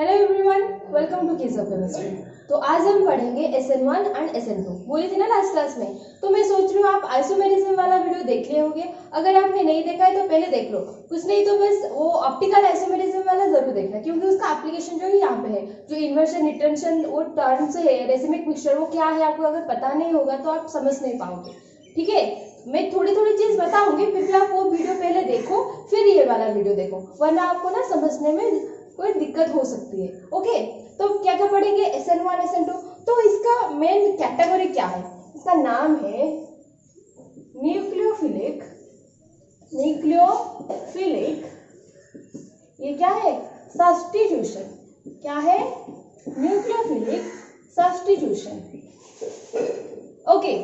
Hello everyone, welcome to kids of chemistry. तो आज हम पढ़ेंगे SN1 एंड SN2। बोली थी ना लास्ट क्लास में, तो मैं सोच रही हूँ आप आइसोमेरिज्म वाला वीडियो देख लिए होंगे। अगर आपने नहीं देखा है तो पहले देख लो, कुछ नहीं तो बस वो ऑप्टिकल आइसोमेरिज्म वाला जरूर देखना, क्योंकि उसका एप्लीकेशन जो है यहाँ पे है। जो इन्वर्शन, रिटेंशन, वो टर्म्स है, रेसिमिक मिक्सचर, वो क्या है आपको अगर पता नहीं होगा तो आप समझ नहीं पाओगे। ठीक है, मैं थोड़ी थोड़ी चीज बताऊंगी, फिर भी आप वो वीडियो पहले देखो, फिर ये वाला वीडियो देखो, वरना आपको ना समझने में कोई दिक्कत हो सकती है। ओके, तो क्या क्या पढ़ेंगे SN1 SN2। तो इसका मेन कैटेगरी क्या है? इसका नाम है न्यूक्लियोफिलिक। ये क्या है? सब्स्टिट्यूशन। क्या है? Nucleophilic substitution. ओके,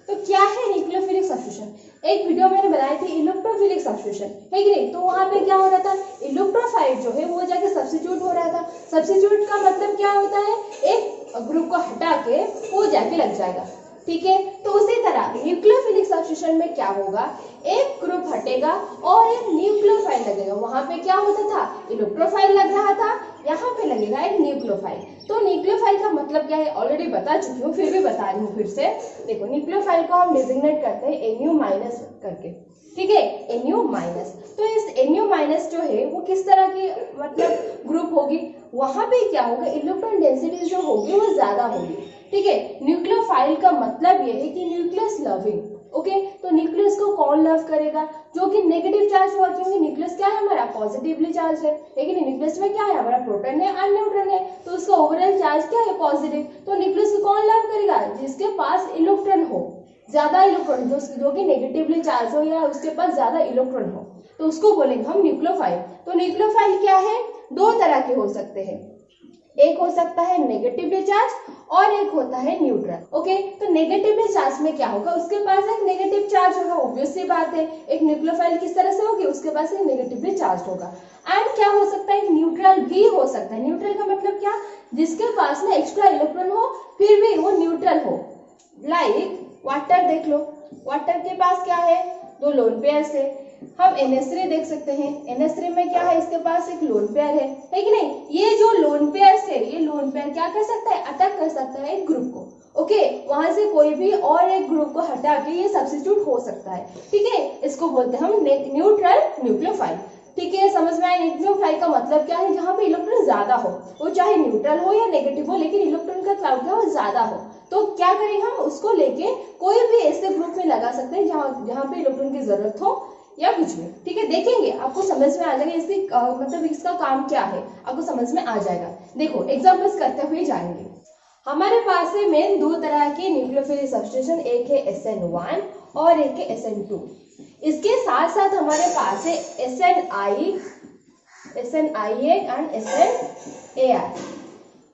तो क्या है न्यूक्लियोफिलिक सब्स्टिट्यूशन? एक वीडियो मैंने बनाई थी इलेक्ट्रोफिलिक सब्स्टिट्यूशन, है कि नहीं? तो वहां पे क्या हो रहा था, इलेक्ट्रोफाइल जो है वो जाके सब्स्टिट्यूट हो रहा था। सब्स्टिट्यूट का मतलब क्या होता है? एक ग्रुप को हटा के वो जाके लग जाएगा। ठीक है, तो उसी तरह न्यूक्लियोफिलिक सब्स्टिट्यूशन में क्या होगा, एक ग्रुप हटेगा और एक न्यूक्लियोफाइल लगेगा। वहां पे क्या होता था, इलेक्ट्रोफाइल लग रहा था, यहाँ पे लगेगा एक न्यूक्लियोफाइल। तो न्यूक्लियोफाइल का मतलब क्या है ऑलरेडी बता चुकी हूँ, फिर भी बता रही हूँ फिर से। देखो, न्यूक्लियोफाइल को हम डिजिग्नेट करते हैं Nu- करके। ठीक है, Nu-। तो इस Nu- जो है वो किस तरह की मतलब ग्रुप होगी, वहां पे क्या होगा, इलेक्ट्रॉन डेंसिटी जो होगी वो ज्यादा होगी। ठीक है, न्यूक्लियोफाइल का मतलब ये है कि न्यूक्लियस लविंग। ओके, तो न्यूक्लियस को कौन लव करेगा? जो कि नेगेटिव चार्ज हुआ, क्योंकि न्यूक्लियस क्या है हमारा, पॉजिटिवली चार्ज है। लेकिन न्यूक्लियस में क्या है, हमारा प्रोटॉन है और न्यूट्रॉन है, तो उसका ओवरऑल चार्ज क्या है, पॉजिटिव। तो न्यूक्लियस को कौन लव करेगा? जिसके पास इलेक्ट्रॉन हो, ज्यादा इलेक्ट्रॉन, जो कि नेगेटिवली चार्ज हो या उसके पास ज्यादा इलेक्ट्रॉन हो, तो उसको बोलेंगे हम न्यूक्लियोफाइल। तो न्यूक्लियोफाइल क्या है, दो तरह के हो सकते हैं। एक हो सकता है नेगेटिवली चार्ज और एक होता है न्यूट्रल। ओके, तो नेगेटिवली चार्ज में क्या होगा, उसके पास एक नेगेटिव चार्ज होगा, ऑब्वियस सी बात है। एक न्यूक्लियोफाइल किस तरह से होगी, उसके पास एक नेगेटिवली चार्ज होगा। एंड क्या हो सकता है, न्यूट्रल भी हो सकता है। न्यूट्रल का मतलब क्या, जिसके पास ना एक्स्ट्रा इलेक्ट्रॉन हो फिर भी वो न्यूट्रल हो। लाइक वाटर देख लो, वाटर के पास क्या है, दो लोन पेयर्स है। हम NH3 देख सकते हैं, NH3 में क्या है, इसके पास एक लोन पेयर है कि नहीं? ये जो लोन पेयर्स है, ये लोन पेयर क्या कर सकता है, अटैक कर सकता है एक ग्रुप को। ओके, वहां से कोई भी और एक ग्रुप को हटा के ये सब्स्टिट्यूट हो सकता है। ठीक है, इसको बोलते हैं हम न्यूट्रल न्यूक्लियोफाइल। ठीक है, समझ में आया? न्यूक्लियोफाइल का मतलब क्या है, जहां पे इलेक्ट्रॉन ज्यादा हो, वो चाहे न्यूट्रल हो या नेगेटिव हो, लेकिन इलेक्ट्रॉन का क्लाउड क्या हो, ज्यादा हो। तो क्या करेंगे हम, उसको लेके कोई भी ऐसे ग्रुप में लगा सकते हैं जहां पे इलेक्ट्रॉन की जरूरत हो या कुछ भी। ठीक है, देखेंगे आपको समझ में आ जाएगा इसकी मतलब इसका काम क्या है, आपको समझ में आ जाएगा। देखो, एग्जांपल्स करते हुए जाएंगे। हमारे पास है मेन दो तरह के न्यूक्लियोफिलिक सब्स्टिट्यूशन, एक है SN1 और एक है SN2। इसके साथ साथ हमारे पास है SNI एंड SNAI।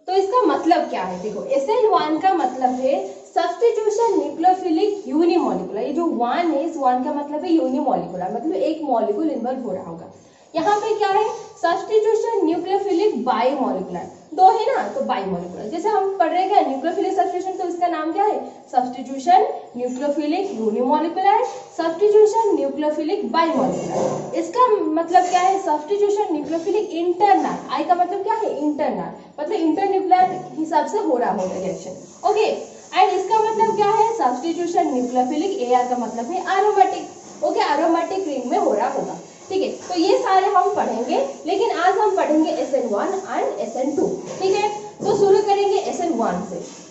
तो इसका मतलब क्या है, देखो SN1 का मतलब है सब्स्टिट्यूशन न्यूक्लियोफिलिक यूनिमॉलिक्यूलर। ये जो 1 है, इस 1 का मतलब है यूनिमॉलिक्यूलर, मतलब एक मॉलिक्यूल इन्वॉल्व हो रहा होगा। यहाँ पे क्या है, सब्स्टिट्यूशन न्यूक्लियोफिलिक बाईमॉलिक्यूलर, दो है ना, तो बाईमॉलिक्यूलर। जैसे हम पढ़ रहे हैं न्यूक्लियोफिलिक सब्स्टिट्यूशन, तो इसका नाम क्या है, substitution nucleophilic unimolecular, substitution nucleophilic bimolecular. इसका मतलब क्या है, सब्स्टिट्यूशन न्यूक्लियोफिलिक इंटरनल। आई का मतलब क्या है, इंटरनल, मतलब इंटरन्यूक्लियर हिसाब से हो रहा होगा रिएक्शन। ओके, एंड इसका मतलब क्या है, सब्स्टिट्यूशन न्यूक्लियोफिलिक AR का मतलब है एरोमेटिक। ओके, एरोमेटिक रिंग में हो रहा होगा। ठीक है, तो ये सारे हम पढ़ेंगे, लेकिन आज हम पढ़ेंगे SN1 एंड SN2। ठीक है, तो शुरू करेंगे SN1 से।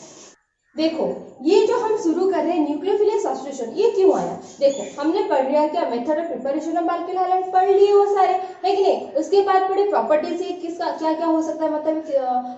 देखो, ये जो हम शुरू कर रहे हैं न्यूक्लियोफिलिक सब्स्टिट्यूशन, ये क्यों आया? देखो, हमने पढ़ लिया क्या, method of preparation of alkyl halide पढ़ लिए वो सारे, है कि नहीं? उसके बाद पढ़े प्रॉपर्टीज, किसका क्या क्या हो सकता है, मतलब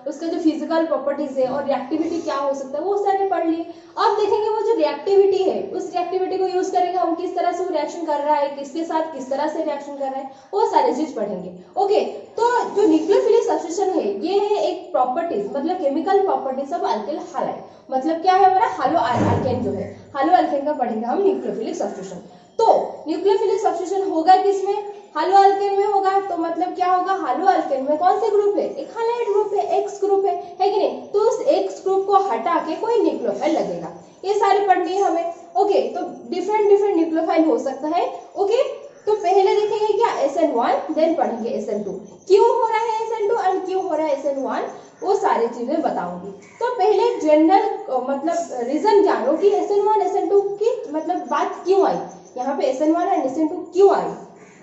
उसका जो फिजिकल प्रॉपर्टीज है और रिएक्टिविटी क्या हो सकता है, वो सारे पढ़ लिए। अब देखेंगे वो जो रिएक्टिविटी है, उस रिएक्टिविटी को यूज करेंगे हम, किस तरह से वो रिएक्शन कर रहा है, किसके साथ किस तरह से रिएक्शन कर रहा है, वो सारी चीज पढ़ेंगे। ओके, तो जो न्यूक्लियोफिलिक सब्स्टिट्यूशन है, ये है एक प्रॉपर्टीज, मतलब chemical properties of alkyl halide. मतलब क्या है हमारा, हालो अल्केन जो है, हालो अल्केन का पढ़ेंगे हम न्यूक्लियोफिलिक सब्स्टिट्यूशन। तो न्यूक्लियोफिलिक सब्स्टिट्यूशन होगा किसमें, हालो अल्केन में होगा। तो मतलब क्या होगा, हालो अल्केन में कौन से ग्रुप है, एक हैलाइड ग्रुप है, एक्स ग्रुप है कि नहीं? तो उस एक्स ग्रुप को हटा के कोई न्यूक्लियोफाइल लगेगा। ये सारे पढ़नी है हमें। ओके, तो डिफरेंट न्यूक्लियोफाइल हो सकता है। ओके, तो पहले देखेंगे क्या, SN1 SN1, देन पढ़ेंगे SN2। क्यों हो रहा है SN2 एंड क्यों हो रहा है SN1, वो सारी चीजें बताऊंगी। तो पहले जनरल मतलब रीजन जानो कि SN1 SN2 की मतलब बात क्यों आई, यहाँ पे SN1 एंड SN2 क्यों आई।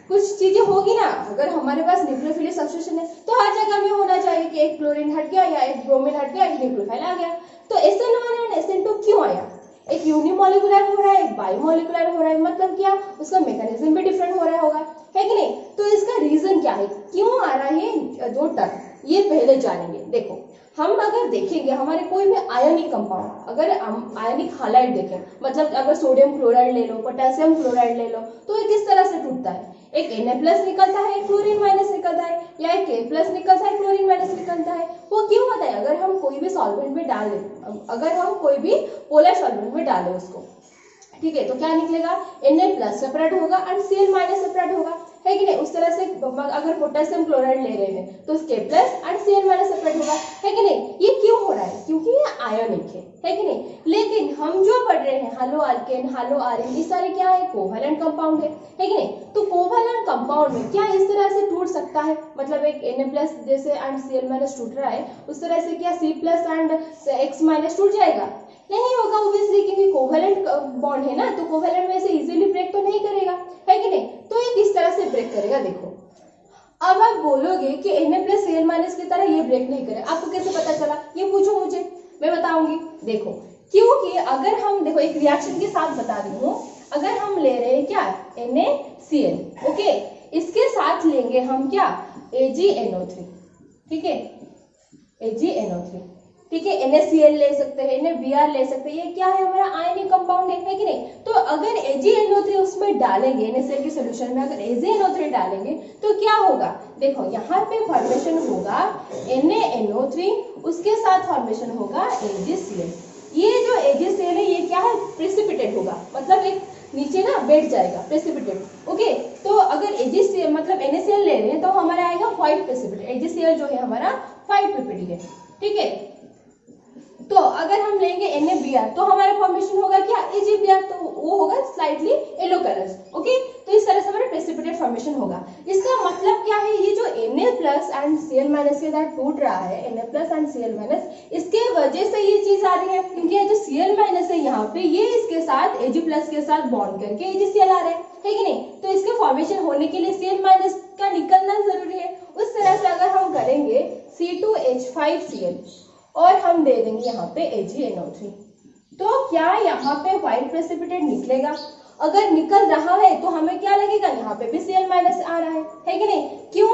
कुछ चीजें होगी ना, अगर हमारे पास न्यूक्लियोफिलिक सब्स्टिट्यूशन है तो हर जगह में होना चाहिए कि एक क्लोरीन हट गया या एक ब्रोमीन हट गया, एक न्यूक्लियोफाइल आ गया। तो SN1 एंड SN2 क्यों आया, एक यूनिमोलिकुलर हो रहा है, एक बायोमोलिकुलर हो रहा है, मतलब क्या उसका मैकेनिज्म भी डिफरेंट हो रहा होगा, है कि नहीं। तो इसका रीजन क्या है, क्यों आ रहा है दो टर्म, ये पहले जानेंगे। देखो हम अगर देखेंगे हमारे कोई भी आयनिक कंपाउंड, अगर हम आयनिक हालाइड देखें, मतलब अगर सोडियम क्लोराइड ले लो, पोटेशियम क्लोराइड ले लो, तो ये किस तरह से टूटता है, एक Na+ निकलता है, क्लोरीन माइनस निकलता है, या एक K+ निकलता है, क्लोरीन माइनस निकलता है। वो क्यों होता है, अगर हम कोई भी सॉल्वेंट में डाल दें, अगर हम कोई भी पोलर सॉल्वेंट में डालें उसको, ठीक है, तो क्या निकलेगा, Na+ सेपरेट होगा एंड Cl- सेपरेट होगा, है कि नहीं। उस तरह से अगर पोटेशियम क्लोराइड ले रहे हैं तो K+ एंड Cl- सेपरेट होगा, है कि नहीं। ये क्यों हो रहा है, क्योंकि ये आयोनिक है कि नहीं। लेकिन हम जो पढ़ रहे हैं हेलो अल्केन, हेलो आर्गिन, ये सारे क्या है, कोवेलेंट कंपाउंड है कि नहीं। तो कोवेलेंट कंपाउंड में क्या इस तरह से टूट सकता है, मतलब एक Na+ जैसे एंड Cl- टूट रहा है, उस तरह से क्या C+ एंड X- टूट जाएगा, नहीं होगा ऑब्वियसली, क्योंकि कोवेलेंट बॉन्ड है ना, तो कोवेलेंट में से इजीली ब्रेक तो नहीं करेगा, है कि नहीं। तो ये किस तरह से ब्रेक करेगा, देखो अब आप बोलोगे कि Na+ Cl- की तरह ये ब्रेक नहीं करेगा, आपको कैसे पता चला, ये पूछो मुझे, मैं बताऊंगी। देखो क्योंकि अगर हम देखो एक रिएक्शन के साथ बता रही हूँ, अगर हम ले रहे हैं क्या NaCl, ओके, इसके साथ लेंगे हम क्या AgNO3, ठीक है, AgNO3, ठीक है, NaCl ले सकते हैं, NaBr ले सकते हैं, ये क्या है हमारा आयनिक कंपाउंड है कि नहीं। तो अगर AgNO3 उसमें डालेंगे, NaCl के सॉल्यूशन में अगर AgNO3 डालेंगे तो क्या होगा, देखो यहाँ पे फॉर्मेशन होगा NaNO3, उसके साथ फॉर्मेशन होगा AgCl। ये जो AgCl है ये क्या है, प्रेसिपिटेट होगा, मतलब एक नीचे ना बैठ जाएगा, प्रेसिपिटेट, ओके। तो अगर AgCl मतलब NaCl ले रहे हैं तो हमारा आएगा व्हाइट प्रेसिपिटेट, AgCl जो है हमारा व्हाइट प्रेसिपिटेट है, ठीक है। तो अगर हम लेंगे NaBr तो हमारा फॉर्मेशन होगा क्या AgBr, तो वो होगा स्लाइटली येलो कलर, ओके। तो इस तरह से हमारा प्रेसिपिटेट फॉर्मेशन होगा। इसका मतलब क्या है, ये जो Na+ एंड Cl- के साथ टूट रहा है, Na+ एंड Cl-, इसके वजह से ये चीज आ रही है, क्योंकि ये जो Cl- है यहाँ पे, ये इसके साथ Ag+ के साथ बॉन्ड करके AgCl आ रहा है कि नहीं। तो इसके फॉर्मेशन होने के लिए Cl- का निकलना जरूरी है। उस तरह से अगर हम करेंगे C2H5Cl और हम दे देंगे यहाँ पे AgNO3, तो क्या यहाँ पे व्हाइट प्रेसिपिटेट निकलेगा, अगर निकल रहा है तो हमें क्या लगेगा, यहाँ पे भी Cl- आ रहा है कि नहीं। क्यों,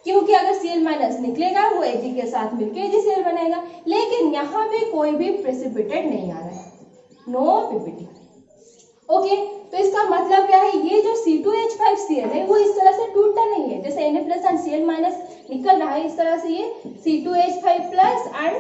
क्योंकि अगर Cl- निकलेगा वो Ag के साथ मिलकर AgCl बनेगा, लेकिन यहाँ पे कोई भी प्रेसिपिटेट नहीं आ रहा है, नो पीपीटी, ओके। तो इसका मतलब क्या है, ये जो C2H5Cl है वो इस तरह से टूटता नहीं है, जैसे Na+ एंड Cl- निकल रहा है, इस तरह से ये C2H5+ एंड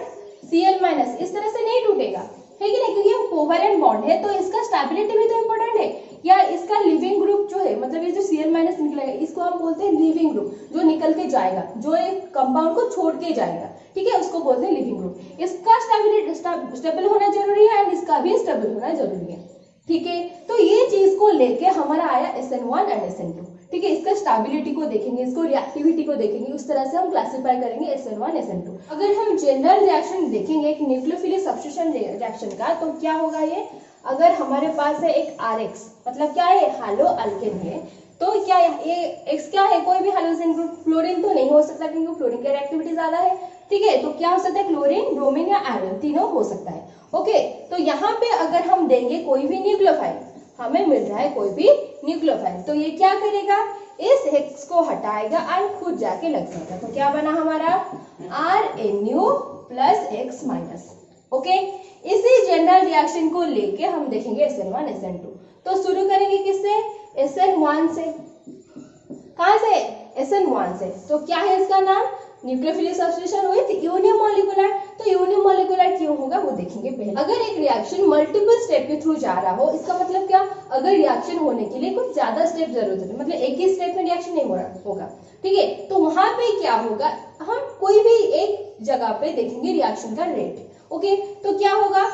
Cl- इस तरह से नहीं टूटेगा, है कि नहीं, क्योंकि ये कोवेलेंट बॉन्ड है, तो इसका स्टेबिलिटी भी तो इम्पोर्टेंट है, या इसका लिविंग ग्रुप जो है, मतलब ये जो Cl- निकलेगा इसको हम बोलते हैं लिविंग ग्रुप, जो निकल के जाएगा, जो एक कंपाउंड को छोड़ के जाएगा, ठीक है, उसको बोलते हैं लिविंग ग्रुप। इसका स्टेबिलिटी स्टेबल होना जरूरी है एंड इसका भी स्टेबल होना जरूरी है, ठीक है। तो ये चीज को लेके हमारा आया SN1 एंड SN2, ठीक है। इसका स्टेबिलिटी को देखेंगे, इसको रिएक्टिविटी को देखेंगे, उस तरह से हम क्लासिफाई करेंगे SN1 SN2। अगर हम जनरल रिएक्शन देखेंगे एक न्यूक्लियोफिलिक सब्स्टिट्यूशन रिएक्शन का, तो क्या होगा ये, अगर हमारे पास है एक RX, मतलब क्या है हेलो अल्केन है, तो क्या ये X क्या है, कोई भी हाइड्रोजन ग्रुप, फ्लोरीन तो नहीं हो सकता क्योंकि फ्लोरीन की रिएक्टिविटी ज्यादा है, ठीक है। तो क्या हो सकता है, क्लोरीन, ब्रोमीन या आयरन, तीनों हो सकता है, ओके। तो यहाँ पे अगर हम देंगे कोई भी न्यूक्लियोफाइल, हमें मिल रहा है कोई भी न्यूक्लियोफाइल, तो ये क्या करेगा, इस X को हटाएगा और खुद जाके लग जाएगा, तो क्या बना हमारा RNU + X-, ओके। इसी जनरल रिएक्शन को लेके हम देखेंगे SN1 SN2। तो शुरू करेंगे किससे, SN1 से, कहां से, SN1 से। तो क्या है इसका नाम, न्यूक्लियोफिलिक सब्स्टिट्यूशन विद यूनिमोलिकुलर। तो यूनिमोलिकुलर क्यों होगा वो देखेंगे पहले। अगर एक रिएक्शन मल्टीपल स्टेप के थ्रू जा रहा हो, इसका मतलब क्या, अगर रिएक्शन होने के लिए कुछ ज्यादा स्टेप जरूरत है, मतलब एक ही स्टेप में रिएक्शन नहीं हो रहा होगा, ठीक है। तो वहां पे क्या होगा, हम कोई भी एक जगह पे देखेंगे रिएक्शन का रेट, ओके। तो क्या होगा,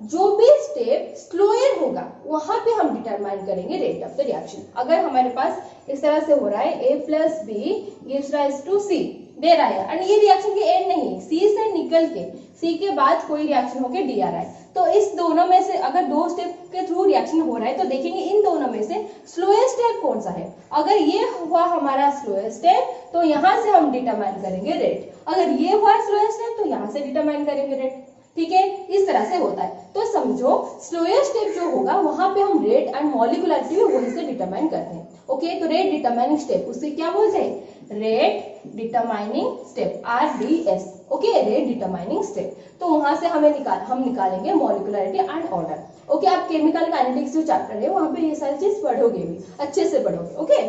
जो भी स्टेप स्लोअर होगा वहां पे हम डिटरमाइन करेंगे रेट ऑफ द रिएक्शन। अगर हमारे पास इस तरह से हो रहा है a plus B gives rise to C दे रहा है, एंड ये रिएक्शन की एंड नहीं है, सी से निकल के सी के बाद कोई रिएक्शन होके डी आ रहा है, तो इस दोनों में से अगर दो स्टेप के थ्रू रिएक्शन हो रहा है तो देखेंगे इन दोनों में से स्लोएस्ट स्टेप कौन सा है। अगर ये हुआ हमारा स्लोएस्ट स्टेप तो यहाँ से हम डिटरमाइन करेंगे रेट, अगर ये हुआ स्लोएस्ट स्टेप तो यहाँ से डिटरमाइन करेंगे रेट। ठीक है, इस तरह से होता है। तो समझो स्लोएस्ट स्टेप जो होगा वहां पे हम रेट एंड मॉलिक्यूलरिटी भी वहीं से डिटरमाइन करते हैं। ओके, तो रेट डिटरमाइनिंग स्टेप उसे क्या बोलते हैं, rate determining step, RDS। Okay, rate determining step. तो वहां से हम निकालेंगे मॉलिक्यूलरिटी एंड ऑर्डर। ओके, आप केमिकल काइनेटिक्स जो चैप्टर है वहां पे ये सारी चीज पढ़ोगे भी, अच्छे से पढ़ोगे। ओके,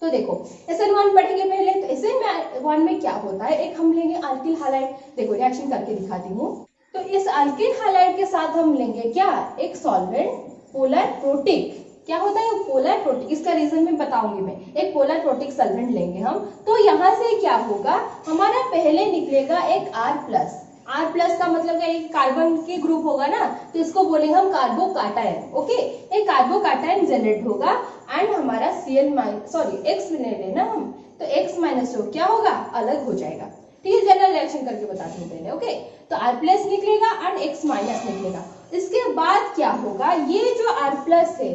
तो देखो SN1 पढ़ेंगे पहले। तो SN1 में क्या होता है, एक हम लेंगे अल्किल हैलाइड। देखो रिएक्शन करके दिखाती हूँ। तो इस अल्किल हैलाइड के साथ हम लेंगे क्या, एक सॉल्वेंट पोलर प्रोटिक। क्या होता है पोलर प्रोटिक, इसका रीजन मैं बताऊंगी मैं। एक पोलर प्रोटिक सॉल्वेंट लेंगे हम, तो यहाँ से क्या होगा, हमारा पहले निकलेगा एक R प्लस का मतलब क्या, एक कार्बन के ग्रुप होगा ना, तो इसको बोलेंगे हम कार्बोकैटायन। ओके, एक कार्बोकैटायन जनरेट होगा एंड हमारा X ले लेना हम, तो X माइनस क्या होगा, अलग हो जाएगा। ठीक है, जनरल रिएक्शन करके बताती हूँ पहले। ओके, तो R प्लस निकलेगा एंड X माइनस निकलेगा। इसके बाद क्या होगा, ये जो R प्लस है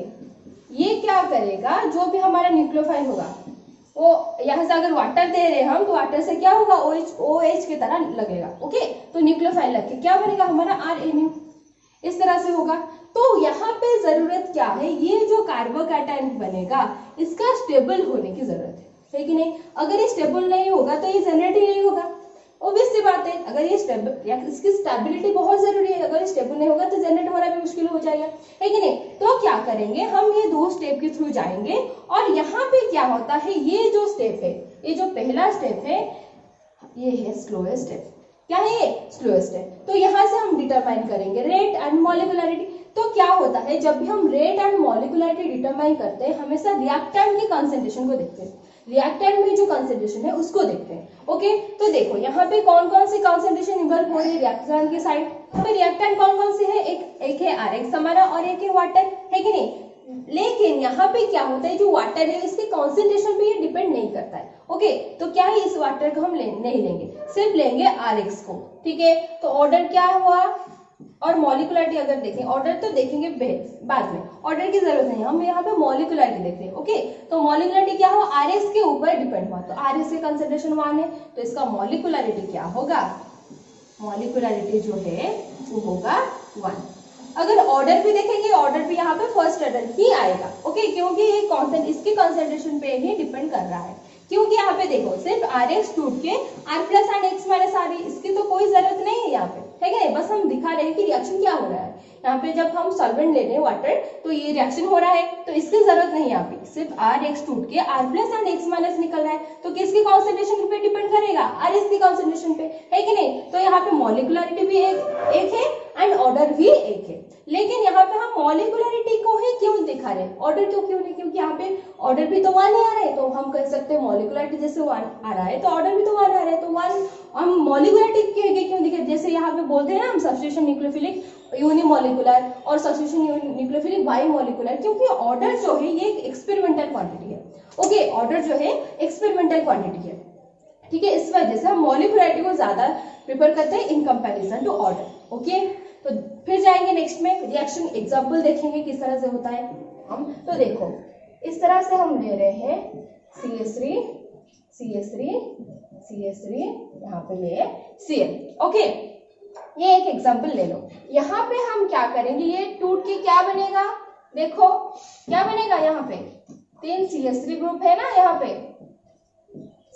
ये क्या करेगा, जो भी हमारा न्यूक्लियोफाइल होगा वो यहाँ से अगर वाटर दे रहे हैं हम, तो वाटर से क्या होगा, OH की तरह लगेगा। ओके, तो न्यूक्लियोफाइल लग के क्या बनेगा हमारा RNA, इस तरह से होगा। तो यहाँ पे जरूरत क्या है, ये जो कार्बोकैटायन बनेगा इसका स्टेबल होने की जरूरत है कि नहीं। अगर ये स्टेबल नहीं होगा तो ये जनरेट ही नहीं होगा, ऑब्वियस सी बात है। अगर ये स्टेबल, इसकी स्टेबिलिटी बहुत जरूरी है, अगर स्टेबल नहीं होगा तो जनरेट होना भी मुश्किल हो जाएगा, है कि नहीं। तो क्या करेंगे हम, ये दो स्टेप के थ्रू जाएंगे और यहाँ पे क्या होता है, ये जो स्टेप है, ये जो पहला स्टेप है ये है स्लोएस्ट स्टेप। क्या है ये, स्लोएस्ट स्टेप। तो यहाँ से हम डिटरमाइन करेंगे रेट एंड मॉलिक्यूलरिटी। तो क्या होता है, जब भी हम रेट एंड मॉलिक्यूलरिटी डिटरमाइन करते हैं हमेशा रिएक्टेंट की कॉन्सेंट्रेशन को देखते हैं, रिएक्टेंट में जो कॉन्सेंट्रेशन है उसको देखते हैं। ओके, तो देखो यहाँ पे कौन कौन सी कॉन्सेंट्रेशन इन्वॉल्व हो रही है रिएक्टेंट की साइड। यहाँ पे रिएक्टेंट कौन कौन से है, एक है RX हमारा और एक है वाटर, है कि नहीं। लेकिन यहाँ पे क्या होता है, जो वाटर है इसके कॉन्सेंट्रेशन पे ये डिपेंड नहीं करता है। ओके, तो क्या है, इस वाटर को हम नहीं लेंगे, सिर्फ लेंगे RX को। ठीक है, तो ऑर्डर क्या हुआ, और मॉलिक्यूलरिटी अगर देखें, ऑर्डर तो देखेंगे बाद में, ऑर्डर की जरूरत नहीं, हम यहाँ पे मॉलिक्यूलरिटी देखते हैं। ओके, तो मॉलिक्यूलरिटी क्या हुआ, RS के ऊपर डिपेंड हुआ, तो RS के कंसंट्रेशन 1 है, तो इसका मॉलिक्यूलरिटी क्या होगा, मॉलिक्यूलरिटी जो है वो होगा 1। अगर ऑर्डर भी देखेंगे, ऑर्डर भी यहाँ पे फर्स्ट ऑर्डर ही आएगा। ओके, क्योंकि ये इसके कंसंट्रेशन पे ही डिपेंड कर रहा है, क्योंकि यहाँ पे देखो सिर्फ RX टूट के R plus and X minus आ रही, इसकी तो कोई जरूरत नहीं है यहाँ पे, है कि नहीं। बस हम दिखा रहे हैं कि रिएक्शन क्या हो रहा है। यहाँ पे जब हम सॉल्वेंट ले रहे हैं वाटर, तो ये रिएक्शन हो रहा है, तो इसकी जरूरत नहीं है यहाँ पे, सिर्फ RX टूट के R plus and X minus निकल रहा है, तो किसकी कॉन्सेंट्रेशन पे डिपेंड करेगा, RS की कॉन्सेंट्रेशन पे, है कि नहीं। तो यहाँ पे मॉलिक्यूलरिटी भी एक है एंड ऑर्डर भी एक है, लेकिन यहाँ पे हम मॉलिक्यूलरिटी को ही क्यों दिखा रहे हैं, ऑर्डर क्यों नहीं, क्योंकि यहाँ पे ऑर्डर भी तो 1 ही आ रहा है, तो हम कह सकते हैं मॉलिक्यूलरिटी जैसे 1 आ रहा है तो ऑर्डर भी तो 1 आ रहा है, तो 1 हम मॉलिक्यूलरिटी क्यों दिखे, जैसे यहाँ पे बोलते हैं ना हम सब्स्टिट्यूशन न्यूक्लियोफिलिक यूनिमॉलिक्यूलर और सब्स्टिट्यूशन न्यूक्लियोफिलिक बाईमॉलिक्यूलर, क्योंकि ऑर्डर जो है ये एक एक्सपेरिमेंटल क्वांटिटी है। ओके, ऑर्डर जो है एक्सपेरिमेंटल क्वांटिटी है। ठीक है, इस वजह से हम मॉलिक्यूलरिटी को ज्यादा प्रिफर करते हैं in comparison to order. Okay, तो फिर जाएंगे नेक्स्ट में, रिएक्शन एग्जांपल देखेंगे किस तरह से होता है हम। तो देखो इस तरह से हम ले रहे हैं CH3, यहाँ पे ये Cl। ओके, ये एक एग्जांपल ले लो। यहाँ पे हम क्या करेंगे, ये टूट के क्या बनेगा, देखो क्या बनेगा, यहाँ पे 3 CH3 ग्रुप है ना, यहाँ पे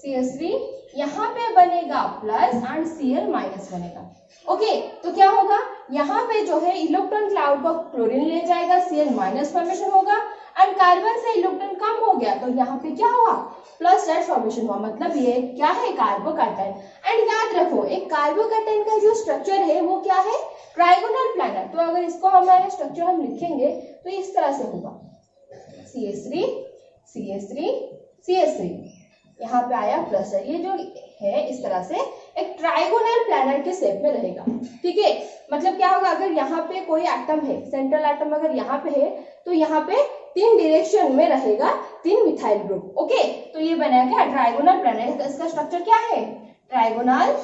CH3, यहाँ पे बनेगा प्लस एंड Cl माइनस बनेगा। ओके, तो क्या होगा, यहाँ पे जो है इलेक्ट्रॉन क्लाउड को क्लोरीन ले जाएगा, Cl माइनस फॉर्मेशन होगा एंड कार्बन से इलेक्ट्रॉन कम हो गया, तो यहाँ पे क्या हुआ, प्लस डैश फॉर्मेशन हुआ, मतलब ये क्या है, कार्बोकैटायन। एंड याद रखो एक कार्बोकैटायन का जो स्ट्रक्चर है वो क्या है, ट्राइगोनल प्लानर। तो अगर इसको हमारे स्ट्रक्चर हम लिखेंगे तो इस तरह से होगा, CH3, यहाँ पे आया प्लस, ये जो है इस तरह से एक ट्राइगोनल प्लानर के शेप में रहेगा। ठीक है, मतलब क्या होगा, अगर यहाँ पे कोई एटम है, सेंट्रल एटम अगर यहाँ पे है तो यहाँ पे 3 डायरेक्शन में रहेगा 3 मिथाइल ग्रुप। ओके, तो ये बनेगा ट्राइगोनल प्लानर। इसका स्ट्रक्चर क्या है, ट्राइगोनल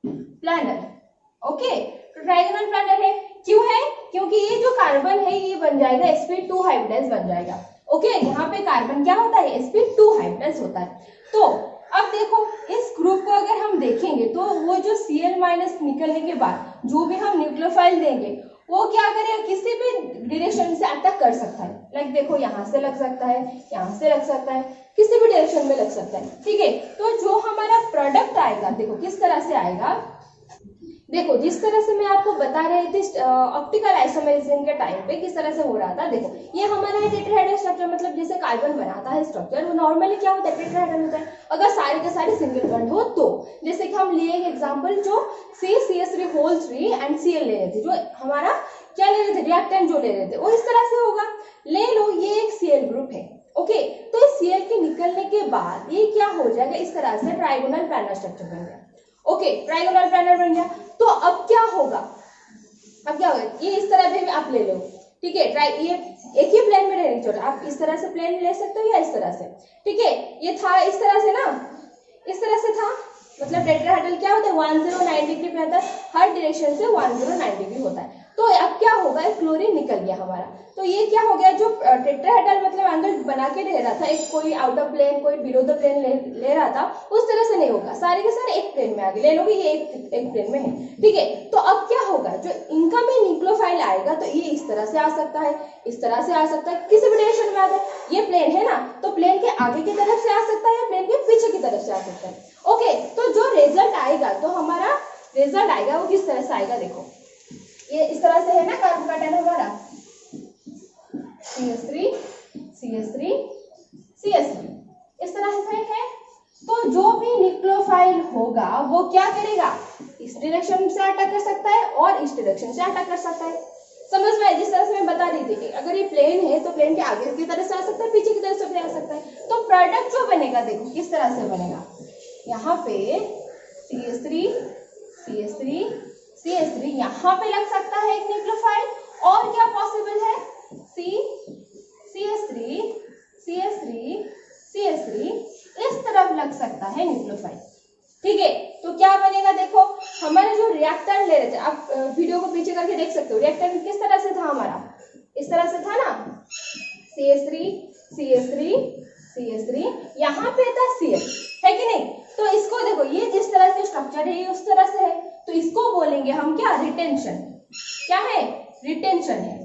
प्लानर। ओके, तो ट्राइगोनल प्लानर है, क्यों है, क्योंकि ये जो कार्बन है ये बन जाएगा sp2 हाइब्रिडाइज बन जाएगा। ओके, यहाँ पे कार्बन क्या होता है, sp2 हाइब्रिडाइज होता है। तो अब देखो इस ग्रुप को अगर हम देखेंगे तो वो जो Cl माइनस निकलने के बाद जो भी हम न्यूक्लियोफाइल देंगे वो क्या करेगा, किसी भी डायरेक्शन से अटैक कर सकता है। लाइक देखो यहाँ से लग सकता है, यहाँ से लग सकता है, किसी भी डायरेक्शन में लग सकता है। ठीक है, तो जो हमारा प्रोडक्ट आएगा देखो किस तरह से आएगा। देखो जिस तरह से मैं आपको बता रही थी ऑप्टिकल आइसोमेरिज्म के टाइम पे किस तरह से हो रहा था। देखो ये हमारा है टेट्राहेड्रल स्ट्रक्चर, मतलब जैसे कार्बन बनाता है स्ट्रक्चर वो नॉर्मली क्या होता है, टेट्राहेड्रल होता है। अगर सारे के सारे सिंगल बॉन्ड हो तो, जैसे कि हम लिए एग्जांपल जो CH3 एंड Cl ले रहे थे, जो हमारा क्या ले रहे थे, रिएक्टेंट जो ले रहे थे वो इस तरह से होगा। ले लो ये एक Cl ग्रुप है। ओके, तो इस Cl के निकलने के बाद ये क्या हो जाएगा, इस तरह से ट्राइगोनल प्लानर स्ट्रक्चर बन गया। ओके, ट्राइगोनल प्लानर बन गया। तो अब क्या होगा, अब क्या होगा, ये इस तरह भी आप ले लो। ठीक है, ये एक ही प्लेन में रहने छोड़, आप इस तरह से प्लेन ले सकते हो या इस तरह से। ठीक है, ये था इस तरह से ना, इस तरह से था, मतलब टेट्राहेड्रल क्या होता है 109 डिग्री पे आता है, हर डायरेक्शन से 109 डिग्री होता है। तो अब क्या होगा, एक क्लोरीन निकल गया हमारा। तो ये क्या हो गया, जो टेट्राहेड्रल मतलब अंदर बना के रह रहा था, एक कोई आउट ऑफ प्लेन कोई बिलो द प्लेन ले रहा था, उस तरह से नहीं होगा, सारे के सारे एक प्लेन में आ गए। ले लोगे ये एक प्लेन में है। ठीक है, तो अब क्या होगा, जो इनका में न्यूक्लियोफाइल आएगा तो ये इस तरह से आ सकता है, इस तरह से आ सकता है, किसी भी डायरेक्शन में आ जाए। ये प्लेन है ना, तो प्लेन के आगे की तरफ से आ सकता है, प्लेन के पीछे की तरफ से आ सकता है। ओके, तो जो रिजल्ट आएगा, तो हमारा रिजल्ट आएगा वो किस तरह से आएगा, देखो ये इस तरह से है ना, कार्बन का अटेन हमारा CH3 CH3 CH3 इस तरह से है। तो जो भी न्यूक्लियोफाइल होगा वो क्या करेगा, इस डायरेक्शन से अटैक कर सकता है और इस डायरेक्शन से अटैक कर सकता है। समझ में, जिस तरह से मैं बता रही थी, अगर ये प्लेन है तो प्लेन के आगे की तरफ से आ सकता है, पीछे की तरफ से भी आ सकता है। तो प्रोडक्ट जो बनेगा देखो किस तरह से बनेगा, यहाँ पे CH3 CH3 CH3 यहाँ पे लग सकता है एक न्यूक्लियोफाइल, और क्या पॉसिबल है, CH3 CH3 CH3 इस तरफ लग सकता है न्यूक्लियोफाइल। ठीक है, तो क्या बनेगा, देखो हमारे जो रिएक्टेंट ले रहे थे, आप वीडियो को पीछे करके देख सकते हो, रिएक्टेंट किस तरह से था हमारा, इस तरह से था ना, CH3 CH3 CH3 यहाँ पे था Cl, है कि नहीं। तो इसको देखो ये जिस तरह से स्ट्रक्चर है ये उस तरह से है, तो इसको बोलेंगे हम क्या, रिटेंशन। क्या है, रिटेंशन है।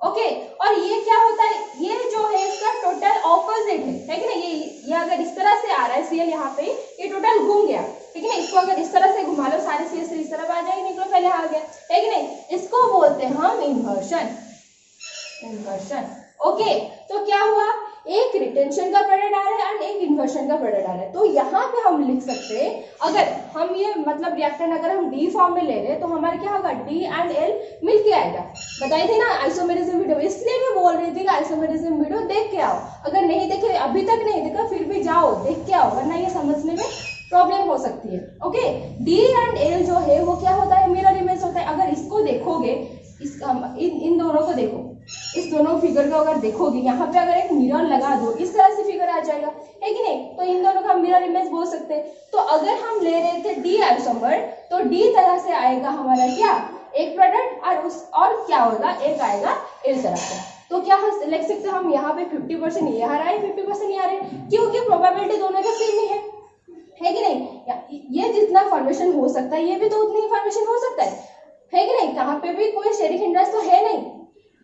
ओके, और ये क्या होता है, ये जो है इसका टोटल ऑपोजिट है कि नहीं। ये अगर इस तरह से आ रहा है Cl यहाँ पे, ये टोटल घूम गया, ठीक है ना। इसको अगर इस तरह से घुमा लो, सारे CH3 इस तरफ आ जाएंगे, न्यूक्लियोफाइल यहाँ आ गया, है कि नहीं। इसको बोलते हैं हम इन्वर्शन, इन्वर्शन। ओके, तो क्या हुआ, एक रिटेंशन का प्रोडक्ट आ रहा है और एक इन्वर्शन का प्रोडक्ट आ रहा है। तो यहाँ पे हम लिख सकते हैं, अगर हम ये मतलब रिएक्टेंट अगर हम D फॉर्म में ले रहे हैं तो हमारा क्या होगा, D एंड L मिलके आएगा। बताई थी ना आइसोमेरिज्म वीडियो, इसलिए मैं बोल रही थी कि आइसोमेरिज्म वीडियो देख के आओ। अगर नहीं देखे, अभी तक नहीं देखा, फिर भी जाओ देख के आओ, वरना ये समझने में प्रॉब्लम हो सकती है। ओके, D एंड L जो है वो क्या होता है, मिरर इमेज होता है। अगर इसको देखोगे, इन दोनों को देखो, इस दोनों फिगर को अगर देखोगे, यहाँ पे अगर एक मिरर लगा दो, इस तरह से फिगर आ जाएगा, है कि नहीं। तो इन दोनों का हम मिरर इमेज बोल सकते हैं। तो अगर हम ले रहे थे D आइसोमर, तो D तरह से आएगा हमारा क्या, एक प्रोडक्ट, और क्या होगा, एक आएगा L तरफ से। तो क्या लिख सकते हैं हम, यहाँ पे 50% ये आ रहा है, 50% ये आ रहा है, क्योंकि प्रोबेबिलिटी दोनों का सेम ही है कि नहीं। ये जितना फॉर्मेशन हो सकता है, ये भी तो उतनी ही फॉर्मेशन हो सकता है कि नहीं। कहाँ पे भी कोई स्टेरिक हिंड्रेंस तो है नहीं।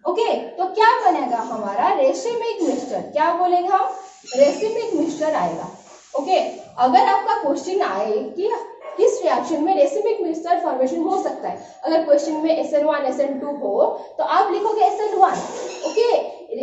ओके, तो क्या बनेगा हमारा, रेसिमिक मिक्सचर। क्या बोलेंगे हम, रेसिमिक मिक्सचर आएगा। ओके, अगर आपका क्वेश्चन आए कि किस रिएक्शन में रेसिमिक मिक्सचर फॉर्मेशन हो सकता है, अगर क्वेश्चन में SN1 SN2 हो तो आप लिखोगे SN1। ओके,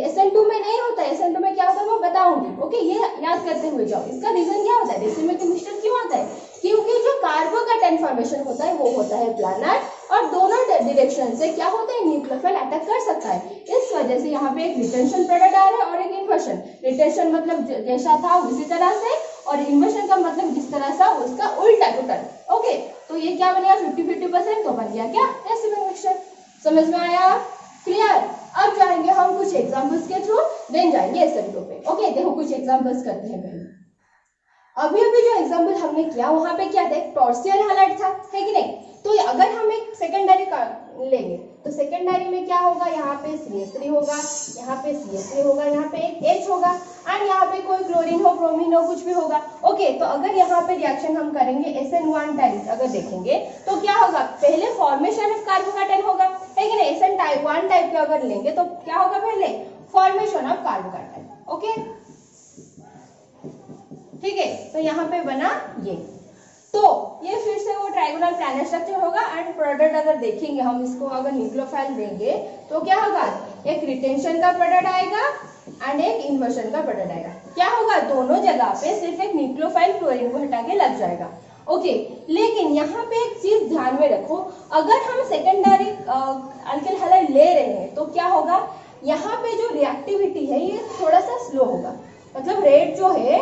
SN2 में नहीं होता है, SN2 में क्या होता है वो बताऊंगी। ओके, ये याद करते हुए जाओ। इसका रीजन क्या होता है, रेसिमिक मिक्सचर क्यों आता है, क्योंकि जो कार्बोकैटायन फॉर्मेशन होता है वो होता है प्लानर, और दोनों डायरेक्शन से क्या होता है, न्यूक्लियोफाइल अटैक कर सकता है। इस वजह से यहाँ पे एक रिटेंशन प्रोडक्ट आ रहा है और एक इन्वर्शन। रिटेंशन मतलब जैसा था उसी तरह से, और इन्वर्शन का मतलब जिस तरह से उसका उल्टा टोटल। ओके, तो ये क्या बनेगा 50-50%, तो बन गया क्या एसिडिक मिक्सचर। समझ में आया? क्लियर? अब जाएंगे हम कुछ एग्जांपल्स के थ्रू, देन जाएंगे एसिडिक पे। ओके, देखो कुछ एग्जांपल्स करते हैं पहले। अभी जो एग्जांपल हमने किया वहां पे क्या था, एक टॉर्सियल हैलाइड था, है कि नहीं? तो अगर हम एक सेकेंडरी लेंगे तो सेकेंडरी में क्या होगा, यहाँ पे CH3 होगा, यहाँ पे CH3 होगा, यहाँ पे एक H होगा एंड यहाँ पे कोई क्लोरीन हो, ब्रोमीन हो, कुछ भी होगा। ओके, तो अगर यहाँ पे रिएक्शन हम करेंगे SN1 टाइप अगर देखेंगे तो क्या होगा, पहले फॉर्मेशन ऑफ कार्बोकैटायन होगा, है कि नहीं? SN1 टाइप के अगर लेंगे तो क्या होगा, पहले फॉर्मेशन ऑफ कार्बोकैटायन। ओके, ठीक है, तो यहाँ पे बना ये, तो ये फिर से वो ट्रायगोनल प्लानर स्ट्रक्चर होगा एंड प्रोडक्ट अगर देखेंगे हम इसको, अगर न्यूक्लियोफाइल देंगे तो क्या होगा, एक रिटेंशन का प्रोडक्ट आएगा एंड एक इन्वर्शन का प्रोडक्ट आएगा। क्या होगा, दोनों जगह पे सिर्फ एक न्यूक्लियोफाइल क्लोरीन को हटा के लग जाएगा। ओके, लेकिन यहाँ पे एक चीज ध्यान में रखो, अगर हम सेकेंडरी अल्किल हैलाइड ले रहे हैं तो क्या होगा, यहाँ पे जो रिएक्टिविटी है ये थोड़ा सा स्लो होगा, मतलब रेट जो है,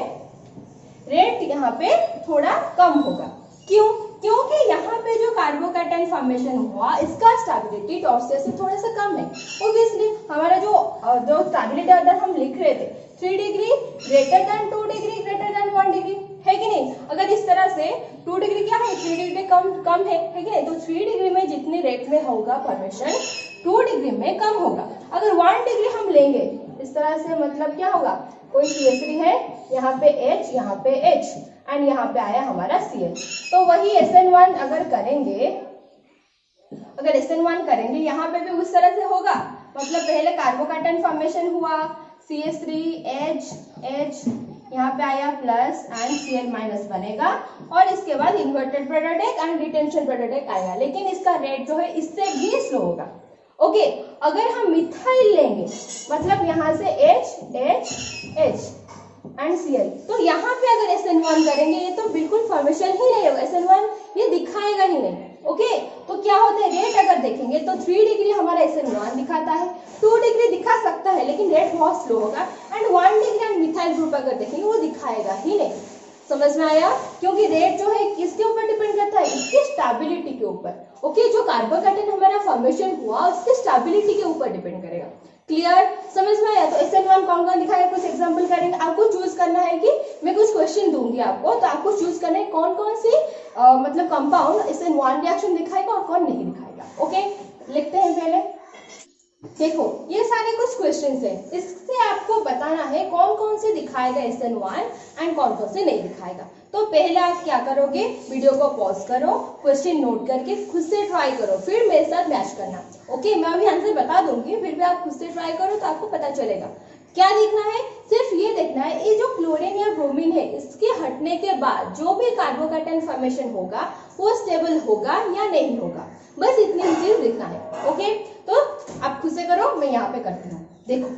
रेट यहाँ पे थोड़ा कम होगा। क्यों? क्योंकि यहाँ पे जो कार्बोकैटायन फॉर्मेशन हुआ इसका स्टेबिलिटी टॉर्सियस से थोड़ा सा कम है। ऑब्वियसली हमारा जो स्टेबिलिटी अगर हम लिख रहे थे 3 degree greater than 2 degree greater than 1 degree, है कि नहीं? अगर इस तरह से 2 डिग्री क्या है, 3 डिग्री कम है कि नहीं? तो 3 डिग्री में जितने रेट में होगा फॉर्मेशन 2 डिग्री में कम होगा। अगर 1 डिग्री हम लेंगे इस तरह से, मतलब क्या होगा, कोई CH3 है, यहाँ पे H, यहाँ पे H एंड यहाँ पे आया हमारा CH, तो वही SN1 अगर करेंगे, यहाँ पे भी उस तरह से होगा, मतलब पहले कार्बोकैटायन फॉर्मेशन हुआ, CH3 H, यहाँ पे आया प्लस एंड Cl माइनस बनेगा और इसके बाद इन्वर्टेड प्रोडक्ट एक एंड रिटेंशन प्रोडक्ट एक आएगा, लेकिन इसका रेट जो है इससे भी स्लो होगा। ओके, अगर हम मिथाइल लेंगे, मतलब यहाँ से H एंड Cl, तो यहाँ पे अगर SN1 करेंगे ये तो बिल्कुल फॉर्मेशन ही नहीं होगा, SN1 ये दिखाएगा ही नहीं। ओके, तो क्या होता है, रेट अगर देखेंगे तो 3 डिग्री हमारा SN1 दिखाता है, 2 डिग्री दिखा सकता है लेकिन रेट बहुत स्लो होगा एंड 1 डिग्री हम मिथाइल ग्रुप अगर देखेंगे वो दिखाएगा ही नहीं। समझ में आया? क्योंकि रेट जो है किसके ऊपर डिपेंड करता है, इसकी स्टेबिलिटी के ऊपर। ओके, जो कार्बोकैटायन हमारा फॉर्मेशन हुआ उसकी स्टेबिलिटी के ऊपर डिपेंड करेगा। क्लियर? समझ में आया? तो SN1 कौन दिखाएगा, कुछ एग्जांपल करेंगे, आपको चूज करना है कि मैं कुछ क्वेश्चन दूंगी आपको, तो आपको चूज करना है कौन कौन सी मतलब कंपाउंड SN1 रिएक्शन दिखाएगा और कौन नहीं दिखाएगा। ओके, लिखते हैं पहले। देखो ये सारे कुछ क्वेश्चंस हैं, इससे आपको बताना है कौन कौन से दिखाएगा SN1 एंड कौन कौन से नहीं दिखाएगा। तो पहले आप क्या करोगे, वीडियो को पॉज करो, क्वेश्चन नोट करके खुद से ट्राई करो, फिर मेरे साथ मैच करना। ओके, मैं अभी आंसर बता दूंगी, फिर भी आप खुद से ट्राई करो तो आपको पता चलेगा। क्या देखना है, सिर्फ ये देखना है ये जो क्लोरीन या ब्रोमीन है इसके हटने के बाद जो भी कार्बोकैटायन फॉर्मेशन होगा वो स्टेबल होगा या नहीं होगा, बस इतनी चीज देखना है। ओके, तो आप खुद से करो, मैं यहाँ पे करती हूँ। देखो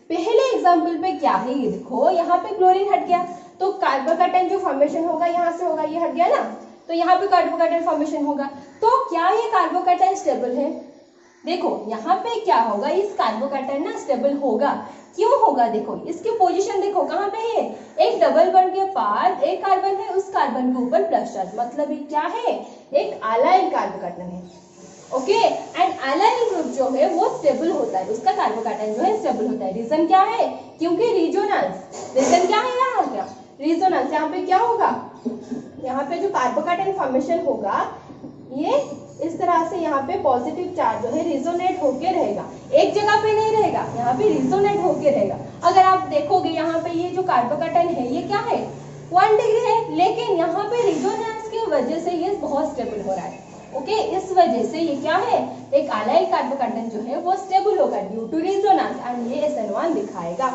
पहले एग्जाम्पल पे क्या है, ये देखो यहाँ पे क्लोरीन हट गया तो कार्बोकैटायन जो फॉर्मेशन होगा यहाँ से होगा, ये हट गया ना, तो यहाँ पे कार्बोकैटायन फॉर्मेशन होगा। तो क्या ये कार्बोकैटायन स्टेबल है? देखो यहाँ पे क्या होगा, इस कार्बोकैटायन ना स्टेबल होगा। क्यों होगा? देखो इसकी पोजीशन देखो कहाँ पे है, एक डबल बॉन्ड के पास एक कार्बन है, उस कार्बन के ऊपर प्लस चार्ज, मतलब ये क्या है, एक अलाइल कार्बोकैटायन है। ओके, एंड अलाइल ग्रुप जो है वो स्टेबल होता है, उसका कार्बोकैटायन जो है स्टेबल होता है। रीजन क्या है? क्योंकि रिजोनेंस। रीजन क्या है यहाँ क्या? रिजोनेंस। यहाँ पे क्या होगा, यहाँ पे जो कार्बोकैटायन फॉर्मेशन होगा ये इस तरह से यहाँ पे पॉजिटिव चार्ज जो है रिजोनेट होके रहेगा, एक जगह पे नहीं रहेगा, यहाँ पे रिजोनेट होके रहेगा। अगर आप देखोगे यहाँ पे ये जो कार्बोकैटायन है ये क्या है, 1 डिग्री है, लेकिन यहाँ पे रिजोनेंस की वजह से ये बहुत स्टेबल हो रहा है। ओके, इस वजह से ये क्या है, एक अलाइल कार्बोकैटायन जो है वो स्टेबल होगा ड्यू टू रिजोनेंस एंड ये SN1 दिखाएगा।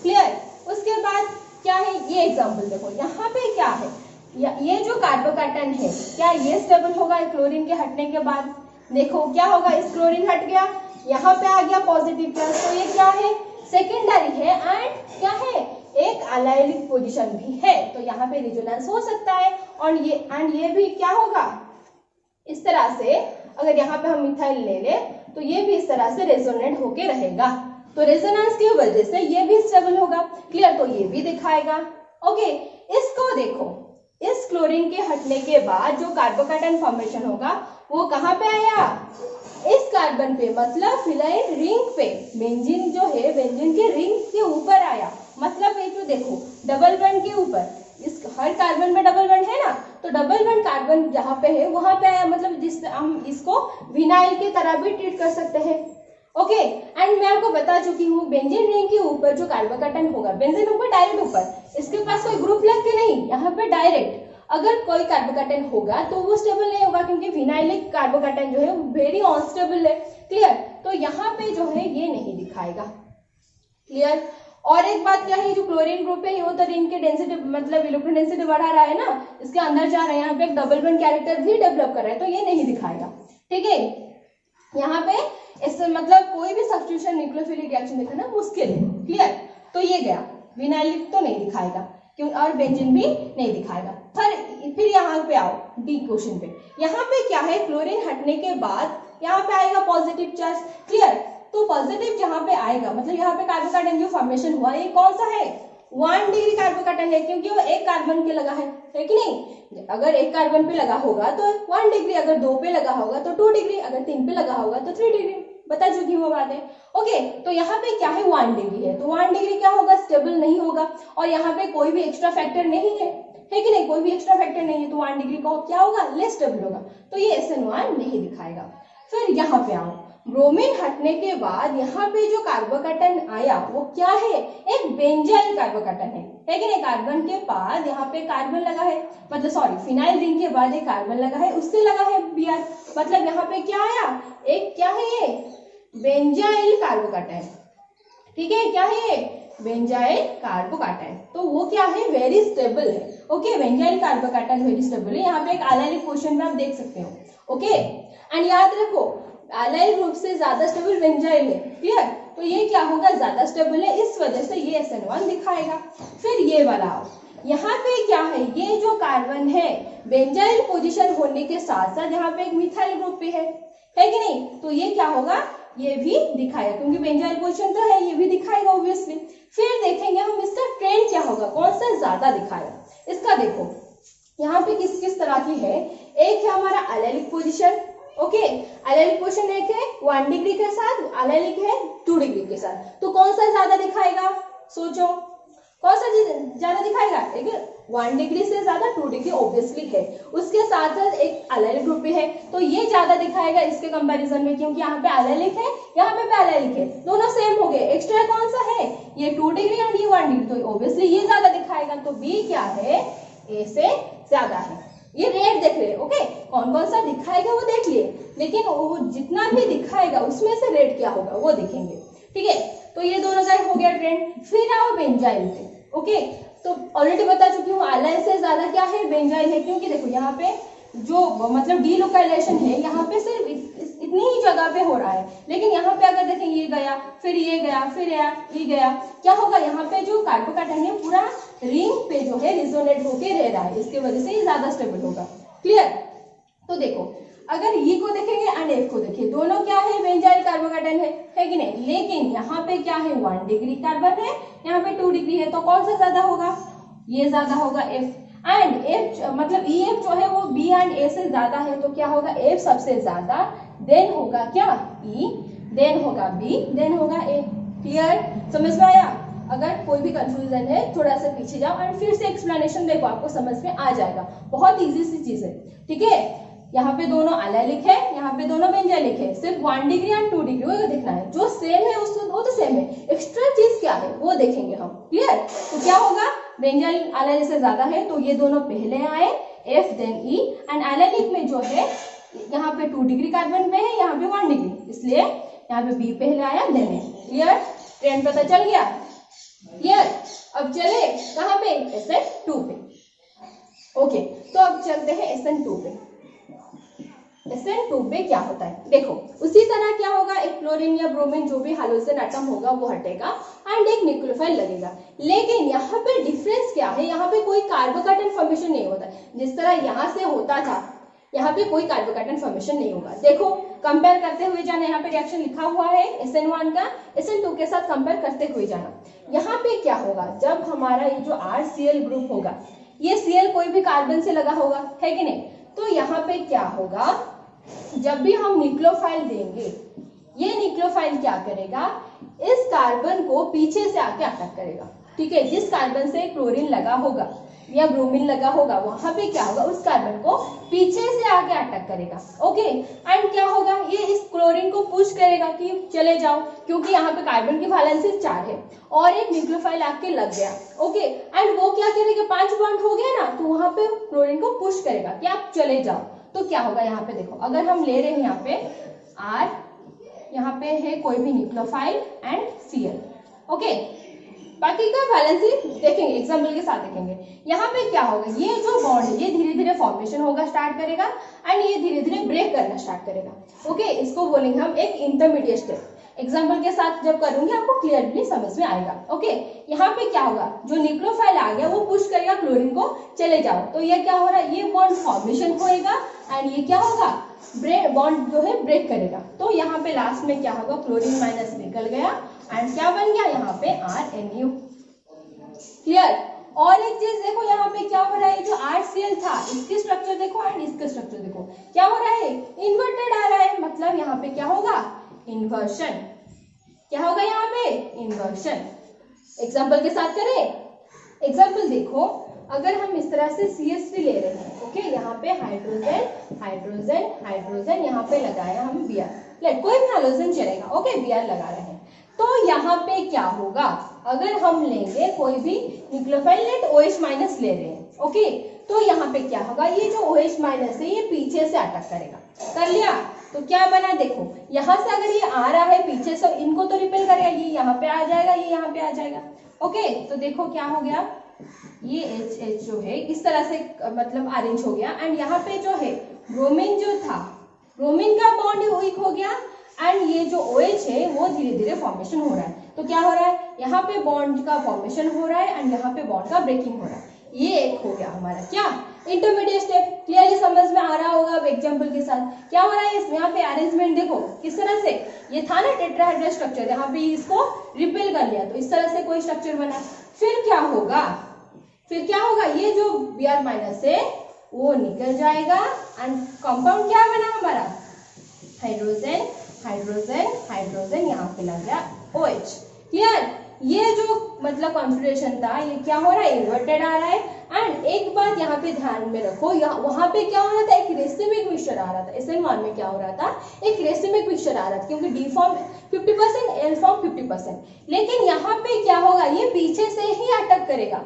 क्लियर? उसके बाद क्या है, ये एग्जांपल देखो, यहाँ पे क्या है, ये जो कार्बोकैटायन है क्या ये स्टेबल होगा क्लोरीन के हटने के बाद? देखो क्या होगा, इस क्लोरीन हट गया, यहाँ पे आ गया पॉजिटिव चार्ज, तो ये क्या है, सेकेंडरी है एंड क्या है, एक अलाइलिक पोजीशन भी है, तो यहाँ पे रिजोनेंस हो सकता है। और ये भी क्या होगा, इस तरह से अगर यहाँ पे हम मिथाइल ले ले तो ये भी इस तरह से रेजोनेट होके रहेगा, तो रेजोनेंस की वजह से ये भी स्टेबल होगा। क्लियर? तो ये भी दिखाएगा। ओके, इसको देखो, इस क्लोरीन के हटने के बाद जो कार्बोकैटायन फॉर्मेशन होगा वो कहाँ पे आया, इस कार्बन पे, मतलब फिनाइल रिंग पे। बेंजीन जो है बेंजीन के रिंग के ऊपर आया, मतलब ये जो देखो डबल बॉन्ड के ऊपर, इस हर कार्बन में डबल बॉन्ड है ना, तो डबल बॉन्ड कार्बन जहाँ पे है वहां पे आया, मतलब जिस हम इसको विनाइल की तरह भी ट्रीट कर सकते हैं। ओके, एंड मैं आपको बता चुकी हूँ बेंजीन रिंग के ऊपर जो कार्बोकैटायन होगा, बेंजीन ऊपर डायरेक्ट ऊपर, इसके पास कोई ग्रुप लग के नहीं, यहाँ पे डायरेक्ट अगर कोई कार्बोकैटायन होगा तो वो स्टेबल नहीं होगा, क्योंकि विनाइलिक कार्बोकैटायन जो है वो वेरी अनस्टेबल है। क्लियर, तो यहाँ पे जो है ये नहीं दिखाएगा। क्लियर, और एक बात क्या है, जो क्लोरीन ग्रुप है वो तो रिंग के डेंसिटी मतलब इलेक्ट्रॉन डेंसिटी बढ़ा रहा है ना, इसके अंदर जा रहा है, यहाँ पे एक डबल बॉन्ड कैरेक्टर भी डेवलप कर रहा है, तो ये नहीं दिखाएगा। ठीक है, यहाँ पे इससे मतलब कोई भी सब्स्टिट्यूशन न्यूक्लियोफिलिक रिएक्शन दिखाना मुश्किल है। क्लियर, तो ये गया, विनाइलिक तो नहीं दिखाएगा क्यों, और बेंजीन भी नहीं दिखाएगा। फिर यहाँ पे आओ डी क्वेश्चन पे, यहाँ पे क्या है, क्लोरीन हटने के बाद यहाँ पे आएगा पॉजिटिव चार्ज। क्लियर, तो पॉजिटिव जहाँ पे आएगा मतलब यहाँ पे कार्बोकैटायन जो फॉर्मेशन हुआ ये कौन सा है, 1 डिग्री कार्बोकैटायन है, क्योंकि वो एक कार्बन के लगा है कि नहीं। अगर एक कार्बन पे लगा होगा तो 1 डिग्री, अगर 2 पे लगा होगा तो 2 डिग्री, अगर 3 पे लगा होगा तो 3 डिग्री। बता चुकी हूँ बात है। ओके, तो यहाँ पे क्या है, 1 डिग्री है, तो 1 डिग्री क्या होगा, स्टेबल नहीं होगा, और यहाँ पे कोई भी एक्स्ट्रा फैक्टर नहीं है कि नहीं, कोई भी एक्स्ट्रा फैक्टर नहीं है, तो 1 डिग्री का क्या होगा, लेस स्टेबल होगा, तो ये SN1 नहीं दिखाएगा। फिर यहाँ पे आओ, ब्रोमीन हटने के बाद यहाँ पे जो कार्बोकैटायन आया वो क्या है, एक बेंजाइल कार्बोकैटायन है कि नहीं। कार्बन के पास यहाँ पे कार्बन लगा है, मतलब सॉरी फिनाइल रिंग के बाद एक कार्बन लगा है, उससे लगा है Br, मतलब यहाँ पे क्या आया, एक क्या है ये, बेंजाइल कार्बोकैटायन। ठीक है, क्या है ये, बेंजाइल कार्बोकैटायन, तो वो क्या है, वेरी स्टेबल है। Okay, benzyl carbocation very stable है, यहाँ पे एक एलाइलिक क्वेश्चन में आप देख सकते हो। ओके, एंड याद रखो एलाइल ग्रुप से ज्यादा स्टेबल बेंजाइल है। क्लियर, तो ये क्या होगा, ज्यादा स्टेबल है, इस वजह से ये SN1 दिखाएगा। फिर ये वाला आओ, यहाँ पे क्या है, ये जो कार्बन है बेंजाइल पोजीशन होने के साथ साथ यहाँ पे एक मिथाइल ग्रुप पे है कि नहीं, तो ये क्या होगा, ये भी दिखाएगा, क्योंकि बेंजाइल पोजीशन तो है, ये भी दिखाएगा ऑब्वियसली। फिर देखेंगे हम इसका ट्रेंड क्या होगा, कौन सा ज्यादा दिखाएगा। इसका देखो यहाँ पे किस किस तरह की है, एक है हमारा allylic position. Okay, allylic position एक है 1 डिग्री के साथ, एलाइलिक है 2 डिग्री के साथ, तो कौन सा ज्यादा दिखाएगा, सोचो कौन सा ज्यादा दिखाएगा, एक 1 डिग्री से ज्यादा 2 डिग्री ऑब्वियसली है, उसके साथ साथ एक एलाइलिक ग्रुप भी है, तो ये ज्यादा दिखाएगा इसके कंपैरिजन में, क्योंकि यहाँ पे एलाइलिक है, यहाँ पे एलाइलिक है, दोनों सेम हो गए, एक्स्ट्रा कौन सा है, ये 2 डिग्री एंड ये 1 डिग्री, तो ऑब्वियसली ये ज्यादा दिखाएगा, तो बी क्या है, ए से ज्यादा है। ये रेट देख ले, ओके, कौन कौन सा दिखाएगा वो देख लिए, लेकिन वो जितना भी दिखाएगा उसमें से रेट क्या होगा वो देखेंगे। ठीक है, तो ये दोनों का हो गया ट्रेंड। फिर आओ बेंजाइल पे। ओके, तो ऑलरेडी बता चुकी हूँ एलाइल से ज्यादा क्या है, बेंजाइल है, क्योंकि देखो यहाँ पे जो मतलब डीलोकाइलेशन है यहाँ पे सिर्फ इतनी ही जगह पे हो रहा है, लेकिन यहाँ पे अगर देखें ये गया, फिर ये गया, फिर ये गया, क्या होगा, यहाँ पे जो कार्बोकैटायन है पूरा रिंग पे जो है रिजोनेट होके रह रहा है, इसके वजह से ये ज्यादा स्टेबल होगा। क्लियर, तो देखो अगर ये को देखेंगे एंड एफ को देखिए, दोनों क्या है, बेंजाइल कार्बोकैटायन है कि नहीं, लेकिन यहाँ पे क्या है, 1 डिग्री कार्बन है, यहाँ पे 2 डिग्री है, तो कौन सा ज्यादा होगा, ये ज्यादा होगा एफ, एंड एफ मतलब ई एफ जो है वो बी एंड ए से ज्यादा है, तो क्या होगा, एफ सबसे ज्यादा, देन होगा क्या, ई, देन होगा बी, देन होगा ए। क्लियर, समझ में आया। अगर कोई भी कंफ्यूजन है थोड़ा सा पीछे जाओ एंड फिर से एक्सप्लेनेशन देखो, आपको समझ में आ जाएगा, बहुत इजी सी चीज है। ठीक है, यहाँ पे दोनों एलाइलिक है, यहाँ पे दोनों बेंजाइलिक है, सिर्फ 1 डिग्री एंड 2 डिग्री वो देखना है, जो सेम है उसको वो तो सेम है, एक्स्ट्रा चीज क्या है वो देखेंगे हम। क्लियर, तो क्या होगा, बेंजाइल एलाइलिक से ज्यादा है, तो ये दोनों पहले आए, F then E, and allylic में जो है यहाँ पे 2 डिग्री कार्बन पे है, यहाँ पे 1 डिग्री, इसलिए यहाँ पे बी पहले आया देन ए। क्लियर, ट्रेंड पता चल गया। क्लियर, अब चले कहाँ पे, SN2 पे। ओके, तो अब चलते हैं SN2 पे। SN2 पे क्या होता है, देखो उसी तरह क्या होगा, एक क्लोरीन या ब्रोमीन जो भी हाइड्रोजन एटम होगा वो हटेगा एंड एक न्यूक्लियोफाइल लगेगा, लेकिन यहाँ पे डिफरेंस क्या है, यहाँ पे कोई कार्बोकैटायन फॉर्मेशन नहीं होता, जिस तरह यहाँ से होता था यहाँ पे कोई कार्बोकैटायन फॉर्मेशन नहीं होगा। देखो कंपेयर करते हुए जाना, यहाँ पे रिएक्शन लिखा हुआ है SN1 का SN2 के साथ कंपेयर करते हुए जाना। यहाँ पे क्या होगा, जब हमारा ये जो RCl ग्रुप होगा ये Cl कोई भी कार्बन से लगा होगा, है कि नहीं। तो यहाँ पे क्या होगा, जब भी हम न्यूक्लियोफाइल देंगे, ये न्यूक्लियोफाइल क्या करेगा, इस कार्बन को पीछे से आके अटैक करेगा, ठीक है। जिस कार्बन से क्लोरीन लगा होगा या ब्रोमीन लगा होगा, वहां पे क्या होगा, उस कार्बन को पीछे से आके अटैक करेगा, ओके। एंड क्या होगा, ये इस क्लोरीन को पुश करेगा कि चले जाओ, क्योंकि यहाँ पे कार्बन की वैलेंसी 4 है और एक न्यूक्लियोफाइल आके लग गया, ओके। एंड वो क्या करेगा, 5 बॉन्ड हो गया ना, तो वहां पे क्लोरीन को पुश करेगा कि आप चले जाओ। तो क्या होगा, यहाँ पे देखो, अगर हम ले रहे हैं यहाँ पे R, यहाँ पे है कोई भी न्यूक्लियोफाइल एंड Cl, ओके। बाकी का बैलेंस ही देखेंगे, एग्जाम्पल के साथ देखेंगे। यहाँ पे क्या होगा, ये जो बॉन्ड है ये धीरे धीरे फॉर्मेशन होगा स्टार्ट करेगा एंड ये धीरे धीरे ब्रेक करना स्टार्ट करेगा, ओके। इसको बोलेंगे हम एक इंटरमीडिएट स्टेप। एग्जाम्पल के साथ जब करूंगी आपको क्लियरली समझ में आएगा, ओके। यहाँ पे क्या होगा, जो न्यूक्लियोफाइल आ गया वो पुश करेगा क्लोरीन को चले जाओ, तो ये क्या हो रहा है, ये बॉन्ड फॉर्मेशन होएगा एंड ये क्या होगा, बॉन्ड जो है ब्रेक करेगा। तो यहाँ पे लास्ट में क्या होगा, क्लोरीन माइनस निकल गया एंड क्या बन गया, यहाँ पे RNU, क्लियर। और एक चीज देखो, यहाँ पे क्या हो रहा है, जो RCl था इसकी स्ट्रक्चर देखो एंड इसका स्ट्रक्चर देखो, क्या हो रहा है, इन्वर्टेड आ रहा है, मतलब यहाँ पे क्या होगा, इन्वर्शन। क्या होगा यहाँ पे, इन्वर्शन। एग्जाम्पल के साथ करें, एग्जाम्पल देखो, अगर हम इस तरह से CH3 ले रहे हैं, ओके, यहाँ पे हाइड्रोजन हाइड्रोजन हाइड्रोजन, यहाँ पे लगाया हम Br, लेट कोई भी हाइड्रोजन चलेगा, ओके, Br लगा रहे हैं। तो यहाँ पे क्या होगा, अगर हम लेंगे कोई भी न्यूक्लियोफाइल, लेट OH माइनस ले रहे हैं, ओके, तो यहाँ पे क्या होगा, ये जो OH माइनस है ये पीछे से अटैक करेगा, कर लिया। तो क्या बना, देखो यहाँ से अगर ये आ रहा है पीछे से, इनको तो रिपेल करेगा, ये यहाँ पे आ जाएगा, ये यहाँ पे आ जाएगा, ओके। तो देखो क्या हो गया, ये H जो है इस तरह से मतलब अरेंज हो गया एंड यहाँ पे जो है ब्रोमीन जो था, ब्रोमीन का बॉन्ड वीक हो गया एंड ये जो OH है वो धीरे धीरे फॉर्मेशन हो रहा है। तो क्या हो रहा है, यहाँ पे बॉन्ड का फॉर्मेशन हो रहा है एंड यहाँ पे बॉन्ड का ब्रेकिंग हो रहा है। ये एक हो गया हमारा क्या, इंटरमीडिएट स्टेप। क्लियरली समझ में आ रहा होगा अब एग्जांपल के साथ। क्या हो रहा है, इसमें यहाँ पे अरेंजमेंट देखो किस तरह से, ये था ना टेट्राहेड्रल स्ट्रक्चर, यहाँ पे इसको रिपेल कर लिया तो इस तरह से कोई स्ट्रक्चर बना। फिर क्या होगा, फिर क्या होगा, ये जो Br माइनस है वो निकल जाएगा एंड कंपाउंड क्या बना हमारा, हाइड्रोजन हाइड्रोजन हाइड्रोजन, यहाँ पे लग गया OH। क्लियर, ये जो मतलब कॉन्फिगरेशन था ये क्या हो रहा है, इन्वर्टेड आ रहा है। एंड एक बात यहाँ पे ध्यान में रखो, वहां पे क्या हो रहा था, एक रेसिमिक मिक्सचर आ रहा था। SN1 में क्या हो रहा था, एक रेसिमिक मिक्सचर आ रहा था, क्योंकि D फॉर्म 50%, L फॉर्म 50%। लेकिन यहाँ पे क्या होगा, ये पीछे से ही अटैक करेगा,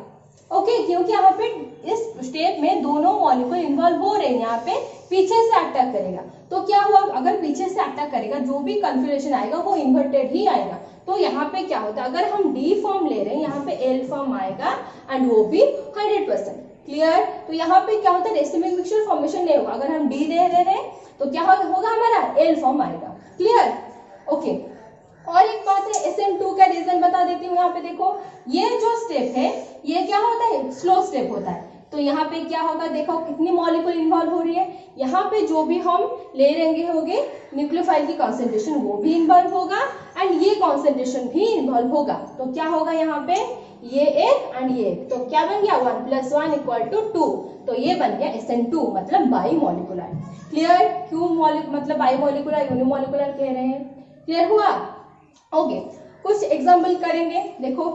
ओके, क्योंकि यहाँ पे इस स्टेप में दोनों मॉलिक्यूल इन्वॉल्व हो रहे हैं, यहाँ पे पीछे से अटैक करेगा। तो क्या हुआ, अगर पीछे से अटैक करेगा जो भी कन्फिगरेशन आएगा वो इन्वर्टेड ही आएगा। तो यहाँ पे क्या होता है, अगर हम D फॉर्म ले रहे हैं यहाँ पे L फॉर्म आएगा एंड वो भी 100%। क्लियर, तो यहाँ पे क्या होता है, रेसिमिक मिक्सचर फॉर्मेशन नहीं होगा। अगर हम D दे रहे हैं तो क्या होगा हमारा, L फॉर्म आएगा। Clear, okay. और एक बात है, SN2 का रीजन बता देती हूँ। यहाँ पे देखो, ये जो स्टेप है ये क्या होता है, स्लो स्टेप होता है। तो यहाँ पे क्या होगा, देखो कितनी मॉलिक्यूल इन्वॉल्व हो रही है। यहाँ पे जो भी हम ले रहेंगे होंगे न्यूक्लियोफाइल की कॉन्सेंट्रेशन वो भी इन्वॉल्व होगा एंड ये कॉन्सेंट्रेशन भी इन्वॉल्व होगा। तो क्या होगा, यहाँ पे ये एक एंड ये एक, तो क्या बन गया 1 + 1 = 2। तो ये बन गया SN2, मतलब बाई मॉलिकुलर। क्लियर, क्यों मतलब बाई मॉलिकुलर यूनिमॉलिकुलर कह रहे हैं, क्लियर हुआ, ओके। कुछ एग्जाम्पल करेंगे। देखो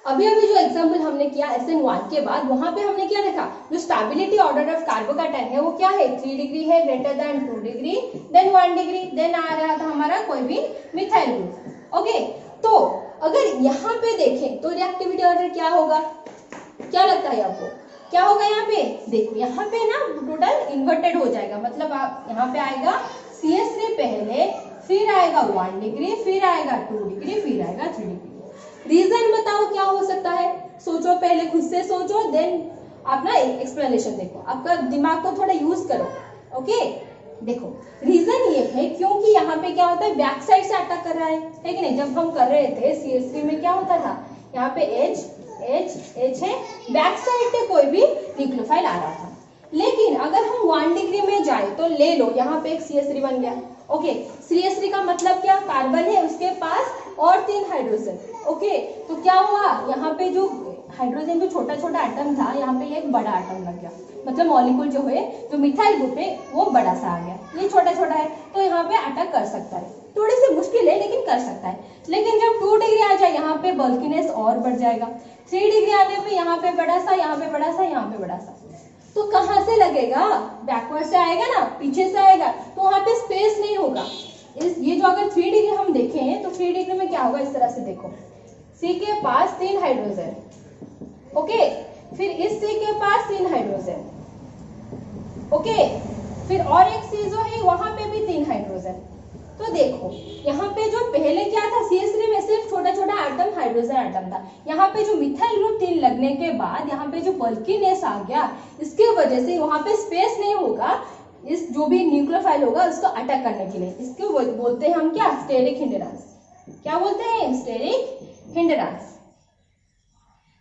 अभी जो एग्जाम्पल हमने किया SN1 के बाद, वहां पे हमने क्या देखा, जो स्टेबिलिटी ऑर्डर ऑफ कार्बोकैटायन है वो क्या है, 3 डिग्री है, greater than 2 degree, then 1 degree, then आ रहा था हमारा कोई भी मिथाइल ग्रुप, ओके। तो अगर यहाँ पे देखें तो रिएक्टिविटी ऑर्डर क्या होगा, क्या लगता है आपको, क्या होगा यहाँ पे, देखो यहाँ पे ना टोटल इन्वर्टेड हो जाएगा। मतलब यहाँ पे आएगा CH3 पहले, फिर आएगा 1 डिग्री, फिर आएगा 2 डिग्री, फिर आएगा 3 डिग्री। रीजन बताओ क्या हो सकता है, सोचो, पहले खुद से सोचो, देन अपना एक्सप्लेनेशन देखो, आपका दिमाग को थोड़ा यूज करो, ओके। देखो रीजन ये है क्योंकि यहाँ पे क्या होता है, बैक साइड से अटैक कर रहा है कि नहीं। जब हम कर रहे थे CH3 में क्या होता था, यहाँ पे H है, बैक साइड पे कोई भी न्यूक्लियोफाइल आ रहा था। लेकिन अगर हम 1 डिग्री में जाए तो ले लो, यहाँ पे एक CH3 बन गया, ओके। CH3 का मतलब क्या, कार्बन है, उसके पास और 3 हाइड्रोजन, ओके। तो क्या हुआ, यहाँ पे जो हाइड्रोजन जो छोटा छोटा एटम था यहाँ पे एक बड़ा एटम लग गया, मतलब मॉलिक्यूल जो है जो मिथाइल ग्रुप है वो बड़ा सा आ गया, ये छोटा छोटा है तो यहाँ पे अटैक कर सकता है। थोड़ी सी मुश्किल है लेकिन कर सकता है। लेकिन जब 2 डिग्री आ जाए यहाँ पे बल्कीनेस और बढ़ जाएगा। 3 डिग्री आने पे यहाँ पे बड़ा सा, यहाँ पे बड़ा सा, यहाँ पे बड़ा सा, तो कहाँ से लगेगा? बैकवर्ड से आएगा ना, पीछे से आएगा, तो वहाँ पे स्पेस नहीं होगा। ये जो अगर 3 डिग्री हम देखें तो 3 डिग्री में क्या होगा, इस तरह से देखो, C के पास 3 हाइड्रोजन, ओके, फिर इस C के पास 3 हाइड्रोजन, ओके, फिर और एक C जो है वहां पे भी 3 हाइड्रोजन। तो देखो यहाँ पे जो पहले क्या था, CH3 में सिर्फ छोटा छोटा एटम हाइड्रोजन एटम था, यहाँ पे जो मिथाइल ग्रुप 3 लगने के बाद यहाँ पे जो बल्कीनेस आ गया, इसके वजह से वहां पे स्पेस नहीं होगा इस जो भी न्यूक्लियोफाइल होगा उसको अटैक करने के लिए। इसको बोलते हैं हम क्या, स्टेरिक हिंड्रेंस। क्या बोलते हैं? Steric hindrance.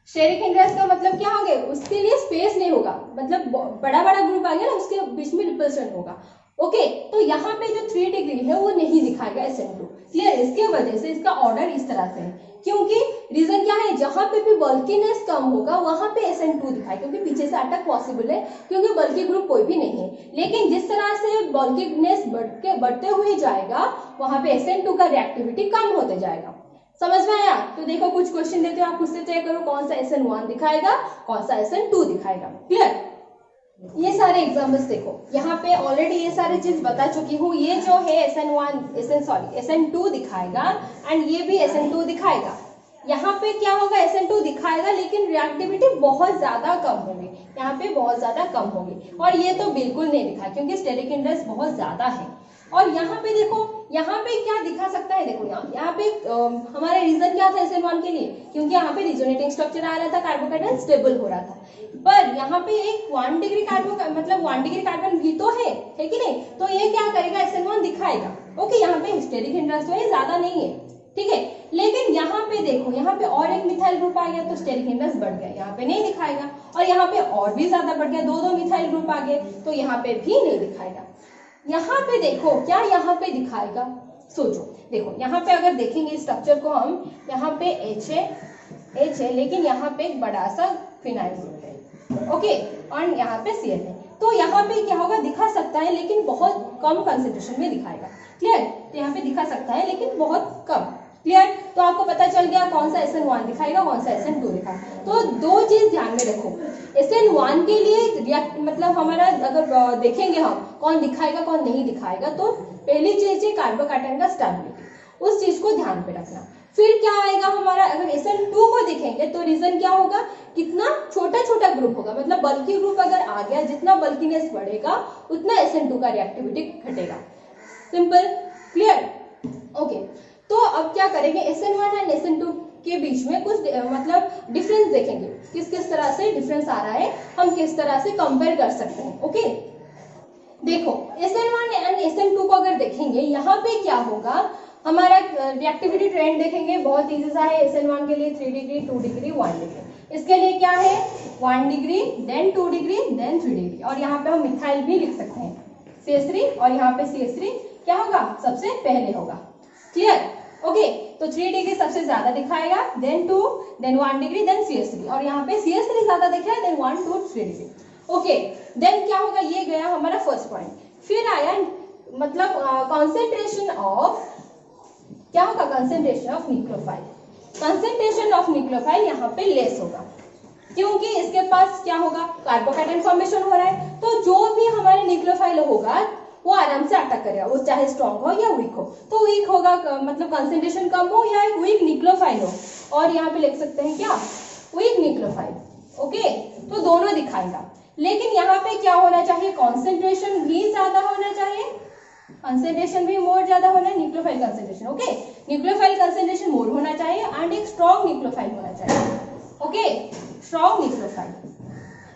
स्टेरिक हिंड्रेंस का मतलब क्या हो गया, उसके लिए स्पेस नहीं होगा, मतलब बड़ा बड़ा ग्रुप आ गया ना, उसके बीच में रिपल्शन होगा, ओके। तो यहाँ पे जो 3 डिग्री है वो नहीं दिखाएगा SN2, क्लियर। इसके वजह से इसका ऑर्डर इस तरह से है, क्योंकि रीजन क्या है, जहां पे भी बल्कीनेस कम होगा वहां पे SN2 दिखाए, क्योंकि पीछे से अटैक पॉसिबल है, क्योंकि बल्की ग्रुप कोई भी नहीं है। लेकिन जिस तरह से बल्कीनेस बढ़ते हुए जाएगा वहां पे SN2 का रिएक्टिविटी कम होते जाएगा। समझ में आया? तो देखो कुछ क्वेश्चन देते हो, आप खुद से चेक करो कौन सा SN1 दिखाएगा, कौन सा SN2 दिखाएगा, क्लियर। ये सारे एग्जाम्पल्स देखो, यहाँ पे ऑलरेडी ये सारी चीज बता चुकी हूँ। ये जो है SN2 दिखाएगा एंड ये भी SN2 दिखाएगा। यहाँ पे क्या होगा, SN2 दिखाएगा लेकिन रिएक्टिविटी बहुत ज्यादा कम होगी, यहाँ पे बहुत ज्यादा कम होगी, और ये तो बिल्कुल नहीं दिखा क्योंकि स्टेरिक हिंड्रेंस बहुत ज्यादा है। और यहाँ पे देखो, यहाँ पे क्या दिखा सकता है, देखो यहाँ पे हमारा रीजन क्या था SN1 के लिए, क्योंकि यहाँ पे रिजोनेटिंग स्ट्रक्चर आ रहा था, कार्बोकेटायन स्टेबल हो रहा था। पर यहाँ पे एक 1 डिग्री कार्बन, मतलब 1 डिग्री कार्बन भी तो है कि नहीं, तो ये क्या करेगा, SN1 दिखाएगा, ओके। यहाँ पे स्टेरिक हिंड्रेंस तो ज्यादा नहीं है, ठीक है। लेकिन यहाँ पे देखो, यहाँ पे और एक मिथाइल ग्रुप आ गया तो स्टेरिक हिंड्रेंस बढ़ गया, यहाँ पे नहीं दिखाएगा। और यहाँ पे और भी ज्यादा बढ़ गया, 2 मिथाइल ग्रुप आ गए तो यहाँ पे भी नहीं दिखाएगा। यहाँ पे देखो क्या यहाँ पे दिखाएगा, सोचो, देखो यहाँ पे अगर देखेंगे स्ट्रक्चर को हम, यहाँ पे H है लेकिन यहाँ पे एक बड़ा सा फिनाइल ग्रुप है, ओके, और यहाँ पे Cl है, तो यहाँ पे क्या होगा, दिखा सकता है लेकिन बहुत कम कंसेंट्रेशन में दिखाएगा, क्लियर। तो यहाँ पे दिखा सकता है लेकिन बहुत कम, क्लियर। तो आपको पता चल गया कौन सा SN1 दिखाएगा, कौन सा SN2 दिखाएगा। तो 2 चीज ध्यान में रखो, SN1 के लिए मतलब हमारा अगर देखेंगे हम कौन दिखाएगा कौन नहीं दिखाएगा, तो पहली चीज है कार्बोकेटायन का स्टेबिलिटी, उस चीज को ध्यान पे रखना। फिर क्या आएगा हमारा, अगर SN2 को देखेंगे तो रीजन क्या होगा, कितना छोटा छोटा ग्रुप होगा, मतलब बल्की ग्रुप अगर आ गया, जितना बल्कीनेस बढ़ेगा उतना SN2 का रिएक्टिविटी घटेगा, सिंपल, क्लियर, ओके। तो अब क्या करेंगे, SN1 एंड SN2 के बीच में कुछ मतलब डिफरेंस देखेंगे, किस किस तरह से डिफरेंस आ रहा है, हम किस तरह से कंपेयर कर सकते हैं, ओके। देखो SN1 एंड SN2 को अगर देखेंगे, यहाँ पे क्या होगा, हमारा रिएक्टिविटी ट्रेंड देखेंगे, बहुत इजी सा है। SN1 के लिए 3 डिग्री, 2 डिग्री, 1 डिग्री, इसके लिए क्या है 1 degree, then 2 degree, then 3 degree, और यहाँ पे हम मिथाइल भी लिख सकते हैं CH3, और यहाँ पे CH3 क्या होगा, सबसे पहले होगा, क्लियर, ओके। तो 3 डिग्री सबसे ज्यादा दिखाएगा, then 2, then 1 degree, then CH3, और यहाँ पे CH3 ज्यादा दिखा है, देन 1, 2, 3 डिग्री, ओके। देन क्या होगा, ये गया हमारा फर्स्ट पॉइंट। फिर आया मतलब कंसेंट्रेशन ऑफ, क्या होगा, concentration of nucleophile. Concentration of nucleophile यहाँ पे लेस होगा, क्योंकि इसके पास क्या होगा, कार्बोकेटायन फॉर्मेशन हो रहा है, तो जो भी हमारे न्यूक्लियोफाइल होगा वो आराम से अटैक करेगा, वो चाहे स्ट्रॉन्ग हो या वीक हो। तो वीक होगा मतलब कंसेंट्रेशन कम हो या एक वीक न्यूक्लियोफाइल हो, और यहाँ पे लिख सकते हैं क्या, वीक न्यूक्लियोफाइल, ओके। तो दोनों दिखाएगा, लेकिन यहाँ पे क्या होना चाहिए, कॉन्सेंट्रेशन भी ज्यादा होना चाहिए, कंसेंट्रेशन भी मोर ज्यादा होना है, nucleophile concentration, okay, nucleophile concentration more होना चाहिए, एंड एक स्ट्रॉन्ग न्यूक्लियोफाइल होना चाहिए, ओके, स्ट्रॉन्ग न्यूक्लियोफाइल।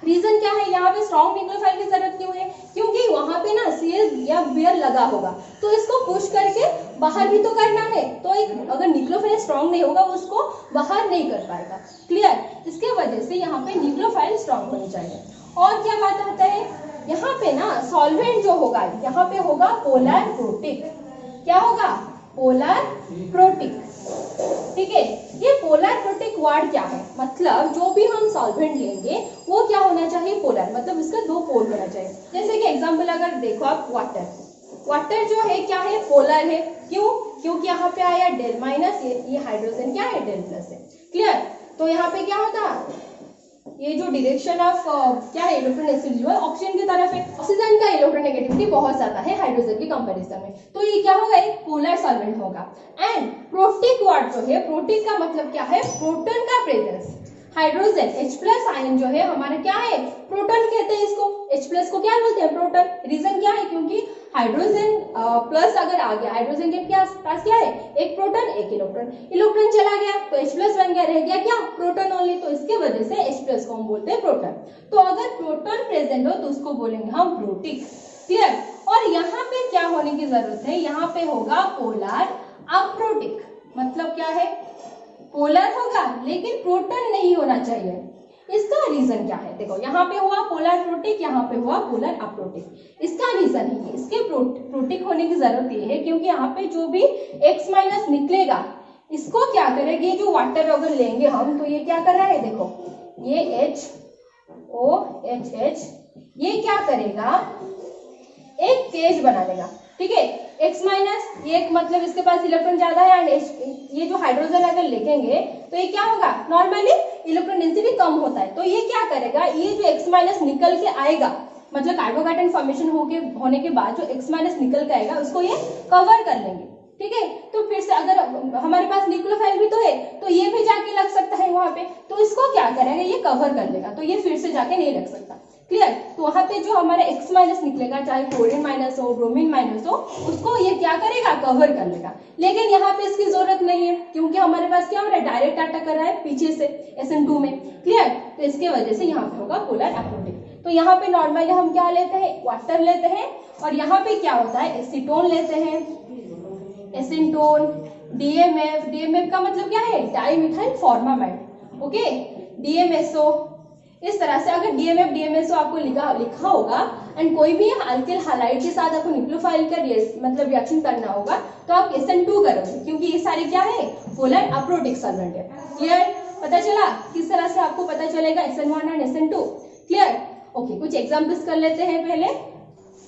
रीजन क्या है, यहाँ पे स्ट्रॉन्ग न्यूक्लियोफाइल की जरूरत क्यों है, क्योंकि वहां पे ना सीएल या बियर लगा होगा, तो इसको पुश करके बाहर भी तो करना है, तो एक अगर न्यूक्लियोफाइल स्ट्रॉन्ग नहीं होगा उसको बाहर नहीं कर पाएगा, क्लियर। इसके वजह से यहाँ पे न्यूक्लियोफाइल स्ट्रॉन्ग होनी चाहिए। और क्या बात आता है, यहाँ पे ना सॉल्वेंट जो होगा, यहाँ पे होगा पोलर प्रोटिक, क्या होगा, पोलर प्रोटिक। ठीक है, ये पोलर प्रोटिक वर्ड क्या है, मतलब जो भी हम सॉल्वेंट लेंगे वो क्या होना चाहिए, पोलर, मतलब इसका दो पोल होना चाहिए। जैसे कि एग्जांपल अगर देखो आप, वाटर जो है क्या है, पोलर है। क्यों? क्योंकि यहाँ पे आया डेल माइनस, ये हाइड्रोजन क्या है, डेल प्लस है। क्लियर? तो यहाँ पे क्या होता, ये जो डायरेक्शन ऑफ क्या है, इलेक्ट्रोनेगेटिविटी जो है ऑक्सीजन की तरफ है। ऑक्सीजन का इलेक्ट्रोनेगेटिविटी बहुत ज्यादा है हाइड्रोजन के कंपैरिजन में, तो ये क्या होगा, एक पोलर सॉल्वेंट होगा। एंड प्रोटिक वर्ड जो है, प्रोटिक का मतलब क्या है, प्रोटॉन का प्रेजेंस। हाइड्रोजन H+ आयन जो है हमारा क्या है, प्रोटॉन कहते हैं इसको। H+ को क्या बोलते हैं, प्रोटॉन। रीजन क्या है, क्योंकि हाइड्रोजन प्लस अगर आ गया, हाइड्रोजन के पास क्या है, एक प्रोटॉन एक इलेक्ट्रॉन, इलेक्ट्रॉन चला गया तो H+ बन गया, रह गया क्या, प्रोटॉन ओनली। तो इसके वजह से H+ को हम बोलते हैं प्रोटॉन। तो अगर प्रोटॉन प्रेजेंट हो तो उसको बोलेंगे हम प्रोटिक। क्लियर? और यहाँ पे क्या होने की जरूरत है, यहाँ पे होगा पोलर अप्रोटिक। मतलब क्या है, पोलर होगा लेकिन प्रोटॉन नहीं होना चाहिए। इसका रीजन क्या है, देखो यहाँ पे हुआ पोलर प्रोटिक, यहाँ पे हुआ पोलर अप्रोटिक। इसका रीजन है, इसके प्रोटिक होने की जरूरत ये है क्योंकि यहाँ पे जो भी X- निकलेगा इसको क्या करेगी, जो वाटर अगर लेंगे हम तो ये क्या कर रहा है, देखो ये HOHH ये क्या करेगा, एक केज बना लेगा। ठीक है, X- ये मतलब इसके पास इलेक्ट्रॉन ज्यादा है, एंड ये जो हाइड्रोजन अगर लिखेंगे तो ये क्या होगा, नॉर्मली इलेक्ट्रॉन डेंसिटी कम होता है, तो ये क्या करेगा, ये जो X- निकल के आएगा, मतलब कार्बोकेटायन फॉर्मेशन होने के बाद जो X- निकल के आएगा उसको ये कवर कर लेंगे। ठीक है, तो फिर से अगर हमारे पास न्यूक्लियोफाइल भी तो है तो ये भी जाके लग सकता है वहां पे, तो इसको क्या करेगा, ये कवर कर लेगा, तो ये फिर से जाके नहीं लग सकता। क्लियर? तो वहां पे जो हमारे X- निकलेगा, चाहे क्लोरीन माइनस हो, ब्रोमीन माइनस हो, उसको ये क्या करेगा, कवर कर लेगा। लेकिन यहाँ पे इसकी जरूरत नहीं है क्योंकि हमारे पास क्या हो रहा है, डायरेक्ट अटैक कर रहा है पीछे से SN2 में। क्लियर? तो इसके वजह से यहाँ पे होगा पोलर अप्रोटिक। तो यहाँ पे नॉर्मली हम क्या लेते हैं, वाटर लेते हैं, और यहाँ पे क्या होता है, एसीटोन लेते हैं, एसीटोन, DMF का मतलब क्या है, di methyl formamide. Okay, DMSO, इस तरह से अगर DMSO आपको लिखा होगा, एंड कोई भी अल्किल हैलाइड के साथ आपको न्यूक्लियोफाइल का मतलब रिएक्शन करना होगा तो आप SN2 करोगे, क्योंकि ये सारे क्या है, पोलर अप्रोटिक सॉल्वेंट है। क्लियर? पता चला किस तरह से आपको पता चलेगा SN1 and SN2। Clear? Okay, कुछ एग्जांपल्स कर लेते हैं पहले।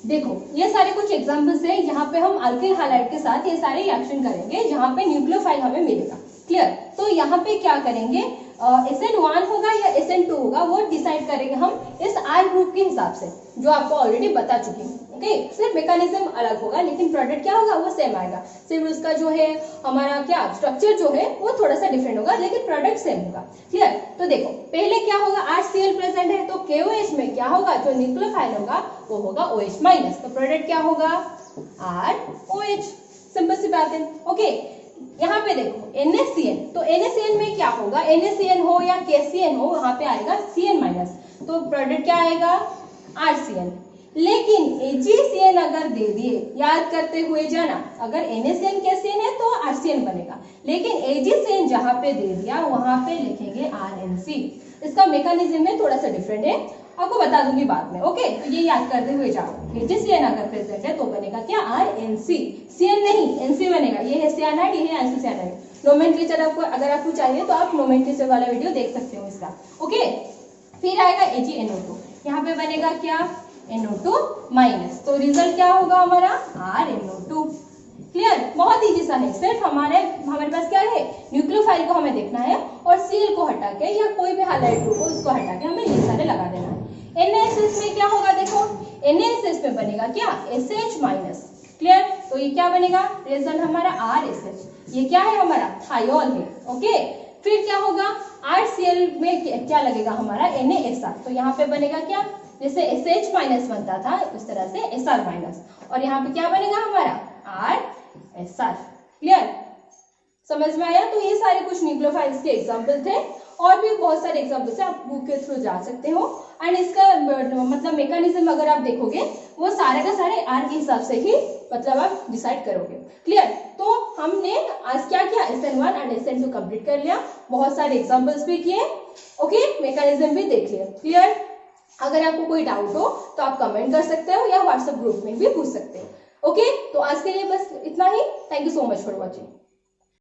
देखो ये सारे कुछ एग्जांपल्स हैं, यहाँ पे हम अल्किल हैलाइड के साथ ये सारे रिएक्शन करेंगे जहाँ पे न्यूक्लियोफाइल हमें मिलेगा। क्लियर? तो यहाँ पे क्या करेंगे, SN1 होगा या SN2 होगा वो डिसाइड करेंगे हम इस R ग्रुप के हिसाब से, जो आपको ऑलरेडी बता चुकी हूँ। ओके, सिर्फ मैकेनिज्म अलग होगा लेकिन प्रोडक्ट क्या होगा, वो सेम आएगा। सिर्फ उसका जो है हमारा क्या स्ट्रक्चर जो है वो थोड़ा सा डिफरेंट होगा लेकिन प्रोडक्ट सेम होगा। क्लियर? तो देखो पहले क्या होगा, RCl प्रेजेंट है तो KOH में क्या होगा, जो न्यूक्लियोफाइल होगा वो होगा OH-, तो प्रोडक्ट क्या होगा, ROH। सिंपल सी बात है। ओके, यहाँ पे देखो NaCN, तो NaCN में क्या होगा, NaCN हो या KCN हो वहां पे आएगा Cn-, तो प्रोडक्ट क्या आएगा, RCN। लेकिन AgCN अगर दे दिए, याद करते हुए जाना, अगर NaCN KCN है तो RCN बनेगा, लेकिन AgCN जहां पे दे दिया वहां पे लिखेंगे RNC। इसका मैकेनिज्म में थोड़ा सा डिफरेंट है, आपको बता दूंगी बाद में। ओके, तो ये याद करते हुए जाओ, AgCN अगर प्रेजेंट है तो बनेगा क्या, RNC। CN नहीं, NC बनेगा। ये है सियानाइड, ये है आइसोसियानाइड। नोमेनक्लेचर आपको अगर आपको चाहिए तो आप नोमेनक्लेचर वाला वीडियो देख सकते हो इसका। ओके, फिर आएगा AgNO2, यहाँ पे बनेगा क्या, NO2-, तो रिजल्ट क्या होगा हमारा, RNO2। क्लियर? बहुत इजी सा है, सिर्फ हमारे पास क्या है, न्यूक्लियोफाइल को हमें देखना है और Cl को हटा के या कोई भी हैलाइड ग्रुप हो उसको हटा के हमें ये सारे लगा देना है। NaSH में क्या होगा, देखो NaSH में बनेगा क्या, SH-। क्लियर? तो ये क्या बनेगा, रिजल्ट हमारा RSH। ये क्या है हमारा, थायोल है। ओके, फिर क्या होगा, RCl में क्या लगेगा हमारा, NaSR, तो यहाँ पे बनेगा क्या, जैसे SH- बनता था उस तरह से SR-, और यहाँ पे क्या बनेगा हमारा RSR। क्लियर? समझ में आया? तो ये सारे कुछ न्यूक्लियोफाइल्स के एग्जांपल थे, और भी बहुत सारे एग्जांपल्स हैं, आप बुक के थ्रू जा सकते हो। एंड इसका मतलब मैकेनिज्म अगर आप देखोगे वो सारे का सारे R के हिसाब से ही मतलब आप डिसाइड करोगे। क्लियर? तो हमने आज क्या किया, SN1 एंड SN2 कंप्लीट कर लिया, बहुत सारे एग्जांपल्स भी किए। ओके, मैकेनिज्म भी देख लिया। क्लियर? अगर आपको कोई डाउट हो तो आप कमेंट कर सकते हो या व्हाट्सएप ग्रुप में भी पूछ सकते हो। ओके, तो आज के लिए बस इतना ही। Thank you so much for watching.